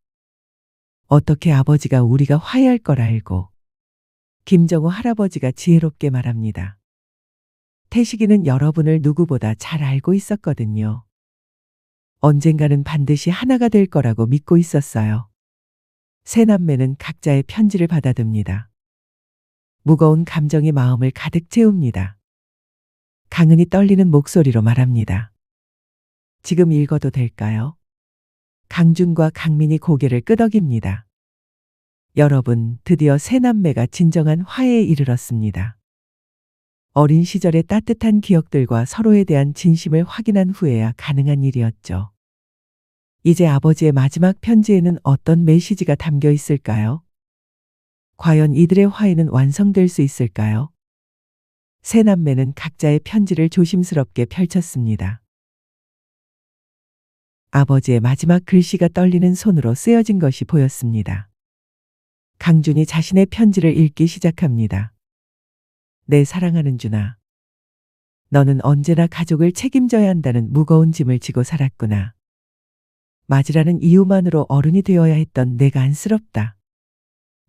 어떻게 아버지가 우리가 화해할 걸 알고. 김정우 할아버지가 지혜롭게 말합니다. 태식이는 여러분을 누구보다 잘 알고 있었거든요. 언젠가는 반드시 하나가 될 거라고 믿고 있었어요. 세 남매는 각자의 편지를 받아듭니다. 무거운 감정이 마음을 가득 채웁니다. 강은이 떨리는 목소리로 말합니다. 지금 읽어도 될까요? 강준과 강민이 고개를 끄덕입니다. 여러분, 드디어 세 남매가 진정한 화해에 이르렀습니다. 어린 시절의 따뜻한 기억들과 서로에 대한 진심을 확인한 후에야 가능한 일이었죠. 이제 아버지의 마지막 편지에는 어떤 메시지가 담겨 있을까요? 과연 이들의 화해는 완성될 수 있을까요? 세 남매는 각자의 편지를 조심스럽게 펼쳤습니다. 아버지의 마지막 글씨가 떨리는 손으로 쓰여진 것이 보였습니다. 강준이 자신의 편지를 읽기 시작합니다. 내 사랑하는 준아. 너는 언제나 가족을 책임져야 한다는 무거운 짐을 지고 살았구나. 맞으라는 이유만으로 어른이 되어야 했던 내가 안쓰럽다.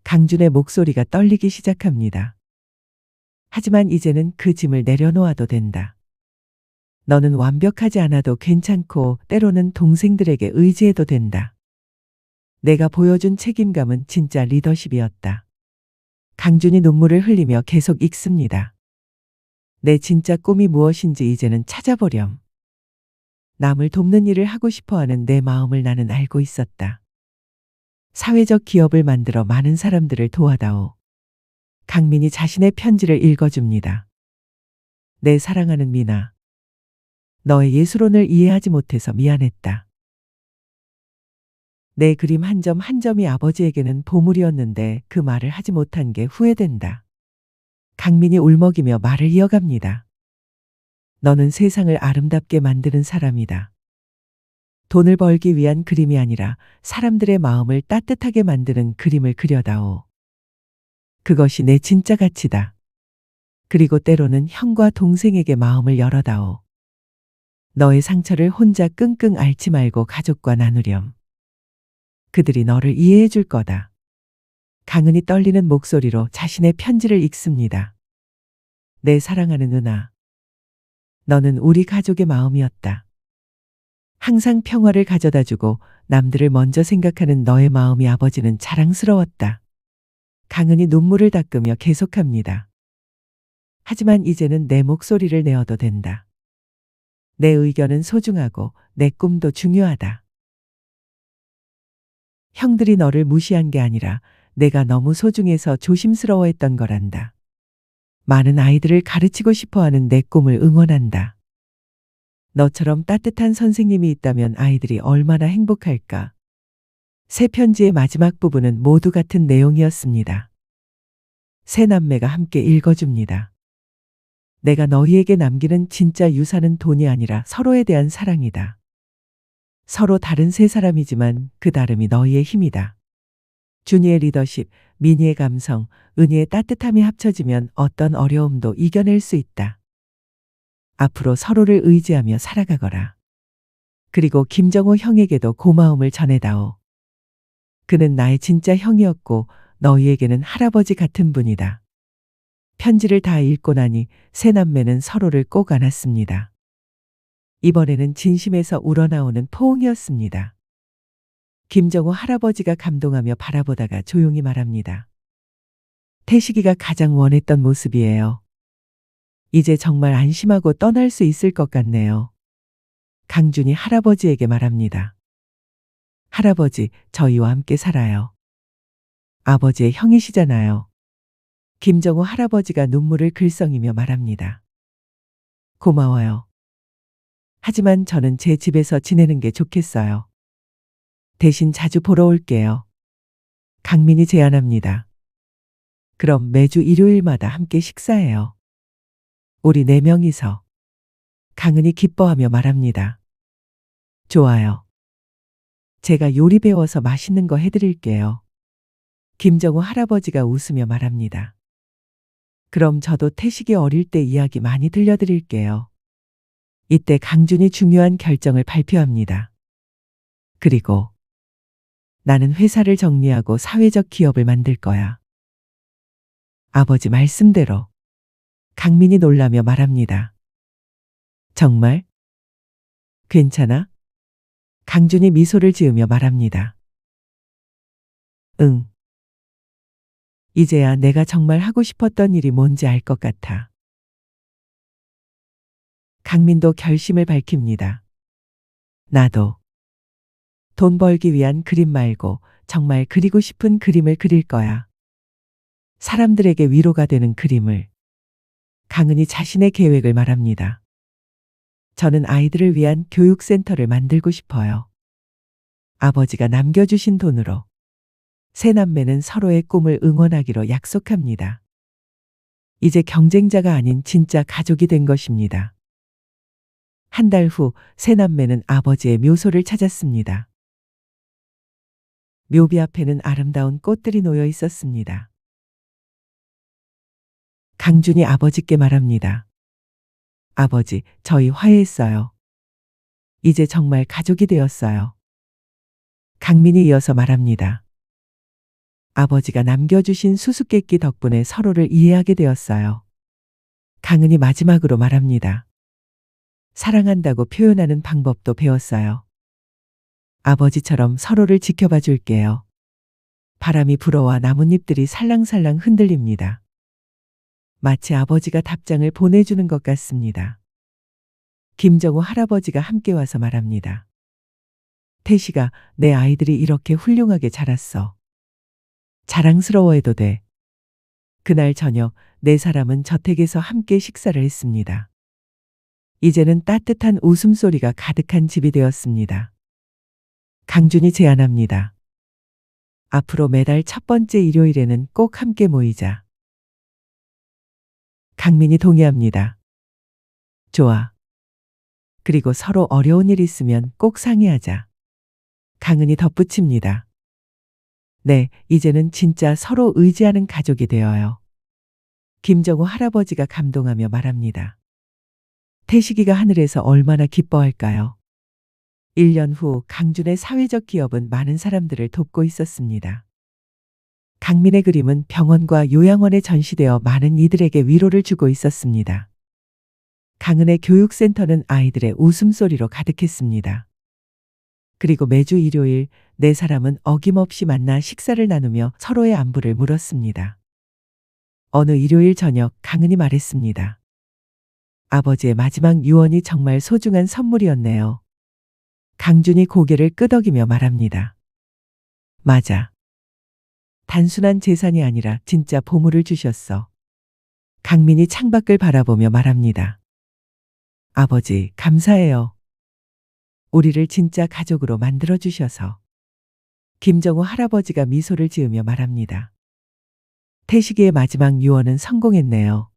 강준의 목소리가 떨리기 시작합니다. 하지만 이제는 그 짐을 내려놓아도 된다. 너는 완벽하지 않아도 괜찮고 때로는 동생들에게 의지해도 된다. 내가 보여준 책임감은 진짜 리더십이었다. 강준이 눈물을 흘리며 계속 읽습니다. 내 진짜 꿈이 무엇인지 이제는 찾아보렴. 남을 돕는 일을 하고 싶어하는 내 마음을 나는 알고 있었다. 사회적 기업을 만들어 많은 사람들을 도와다오. 강민이 자신의 편지를 읽어줍니다. 내 사랑하는 미나. 너의 예술혼을 이해하지 못해서 미안했다. 내 그림 한 점 한 점이 아버지에게는 보물이었는데 그 말을 하지 못한 게 후회된다. 강민이 울먹이며 말을 이어갑니다. 너는 세상을 아름답게 만드는 사람이다. 돈을 벌기 위한 그림이 아니라 사람들의 마음을 따뜻하게 만드는 그림을 그려다오. 그것이 내 진짜 가치다. 그리고 때로는 형과 동생에게 마음을 열어다오. 너의 상처를 혼자 끙끙 앓지 말고 가족과 나누렴. 그들이 너를 이해해 줄 거다. 강은이 떨리는 목소리로 자신의 편지를 읽습니다. 내 사랑하는 은하. 너는 우리 가족의 마음이었다. 항상 평화를 가져다 주고 남들을 먼저 생각하는 너의 마음이 아버지는 자랑스러웠다. 강은이 눈물을 닦으며 계속합니다. 하지만 이제는 내 목소리를 내어도 된다. 내 의견은 소중하고 내 꿈도 중요하다. 형들이 너를 무시한 게 아니라 내가 너무 소중해서 조심스러워했던 거란다. 많은 아이들을 가르치고 싶어하는 내 꿈을 응원한다. 너처럼 따뜻한 선생님이 있다면 아이들이 얼마나 행복할까. 새 편지의 마지막 부분은 모두 같은 내용이었습니다. 세 남매가 함께 읽어줍니다. 내가 너희에게 남기는 진짜 유산은 돈이 아니라 서로에 대한 사랑이다. 서로 다른 세 사람이지만 그 다름이 너희의 힘이다. 준이의 리더십, 민희의 감성, 은희의 따뜻함이 합쳐지면 어떤 어려움도 이겨낼 수 있다. 앞으로 서로를 의지하며 살아가거라. 그리고 김정호 형에게도 고마움을 전해다오. 그는 나의 진짜 형이었고 너희에게는 할아버지 같은 분이다. 편지를 다 읽고 나니 세 남매는 서로를 꼭 안았습니다. 이번에는 진심에서 우러나오는 포옹이었습니다. 김정우 할아버지가 감동하며 바라보다가 조용히 말합니다. 태식이가 가장 원했던 모습이에요. 이제 정말 안심하고 떠날 수 있을 것 같네요. 강준이 할아버지에게 말합니다. 할아버지, 저희와 함께 살아요. 아버지의 형이시잖아요. 김정우 할아버지가 눈물을 글썽이며 말합니다. 고마워요. 하지만 저는 제 집에서 지내는 게 좋겠어요. 대신 자주 보러 올게요. 강민이 제안합니다. 그럼 매주 일요일마다 함께 식사해요. 우리 네 명이서. 강은이 기뻐하며 말합니다. 좋아요. 제가 요리 배워서 맛있는 거 해드릴게요. 김정우 할아버지가 웃으며 말합니다. 그럼 저도 태식이 어릴 때 이야기 많이 들려드릴게요. 이때 강준이 중요한 결정을 발표합니다. 그리고 나는 회사를 정리하고 사회적 기업을 만들 거야. 아버지 말씀대로. 강민이 놀라며 말합니다. 정말? 괜찮아? 강준이 미소를 지으며 말합니다. 응. 이제야 내가 정말 하고 싶었던 일이 뭔지 알 것 같아. 강민도 결심을 밝힙니다. 나도. 돈 벌기 위한 그림 말고 정말 그리고 싶은 그림을 그릴 거야. 사람들에게 위로가 되는 그림을. 강은이 자신의 계획을 말합니다. 저는 아이들을 위한 교육센터를 만들고 싶어요. 아버지가 남겨주신 돈으로. 세 남매는 서로의 꿈을 응원하기로 약속합니다. 이제 경쟁자가 아닌 진짜 가족이 된 것입니다. 한 달 후 세 남매는 아버지의 묘소를 찾았습니다. 묘비 앞에는 아름다운 꽃들이 놓여 있었습니다. 강준이 아버지께 말합니다. 아버지, 저희 화해했어요. 이제 정말 가족이 되었어요. 강민이 이어서 말합니다. 아버지가 남겨주신 수수께끼 덕분에 서로를 이해하게 되었어요. 강은이 마지막으로 말합니다. 사랑한다고 표현하는 방법도 배웠어요. 아버지처럼 서로를 지켜봐 줄게요. 바람이 불어와 나뭇잎들이 살랑살랑 흔들립니다. 마치 아버지가 답장을 보내주는 것 같습니다. 김정우 할아버지가 함께 와서 말합니다. 태식아, 내 아이들이 이렇게 훌륭하게 자랐어. 자랑스러워해도 돼. 그날 저녁 네 사람은 저택에서 함께 식사를 했습니다. 이제는 따뜻한 웃음소리가 가득한 집이 되었습니다. 강준이 제안합니다. 앞으로 매달 첫 번째 일요일에는 꼭 함께 모이자. 강민이 동의합니다. 좋아. 그리고 서로 어려운 일 있으면 꼭 상의하자. 강은이 덧붙입니다. 네, 이제는 진짜 서로 의지하는 가족이 되어요. 김정우 할아버지가 감동하며 말합니다. 태식이가 하늘에서 얼마나 기뻐할까요? 1년 후 강준의 사회적 기업은 많은 사람들을 돕고 있었습니다. 강민의 그림은 병원과 요양원에 전시되어 많은 이들에게 위로를 주고 있었습니다. 강은의 교육센터는 아이들의 웃음소리로 가득했습니다. 그리고 매주 일요일 네 사람은 어김없이 만나 식사를 나누며 서로의 안부를 물었습니다. 어느 일요일 저녁 강은이 말했습니다. 아버지의 마지막 유언이 정말 소중한 선물이었네요. 강준이 고개를 끄덕이며 말합니다. 맞아. 단순한 재산이 아니라 진짜 보물을 주셨어. 강민이 창밖을 바라보며 말합니다. 아버지, 감사해요. 우리를 진짜 가족으로 만들어 주셔서. 김정우 할아버지가 미소를 지으며 말합니다. 태식이의 마지막 유언은 성공했네요.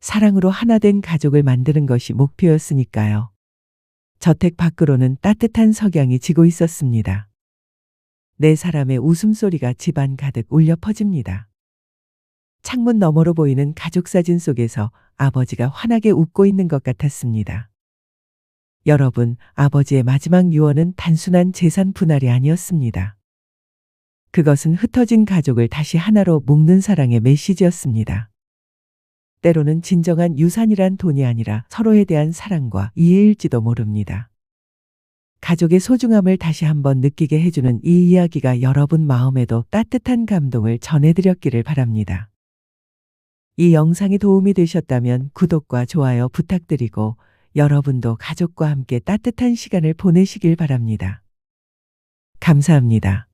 사랑으로 하나 된 가족을 만드는 것이 목표였으니까요. 저택 밖으로는 따뜻한 석양이 지고 있었습니다. 네 사람의 웃음소리가 집안 가득 울려 퍼집니다. 창문 너머로 보이는 가족 사진 속에서 아버지가 환하게 웃고 있는 것 같았습니다. 여러분, 아버지의 마지막 유언은 단순한 재산 분할이 아니었습니다. 그것은 흩어진 가족을 다시 하나로 묶는 사랑의 메시지였습니다. 때로는 진정한 유산이란 돈이 아니라 서로에 대한 사랑과 이해일지도 모릅니다. 가족의 소중함을 다시 한번 느끼게 해주는 이 이야기가 여러분 마음에도 따뜻한 감동을 전해드렸기를 바랍니다. 이 영상이 도움이 되셨다면 구독과 좋아요 부탁드리고 여러분도 가족과 함께 따뜻한 시간을 보내시길 바랍니다. 감사합니다.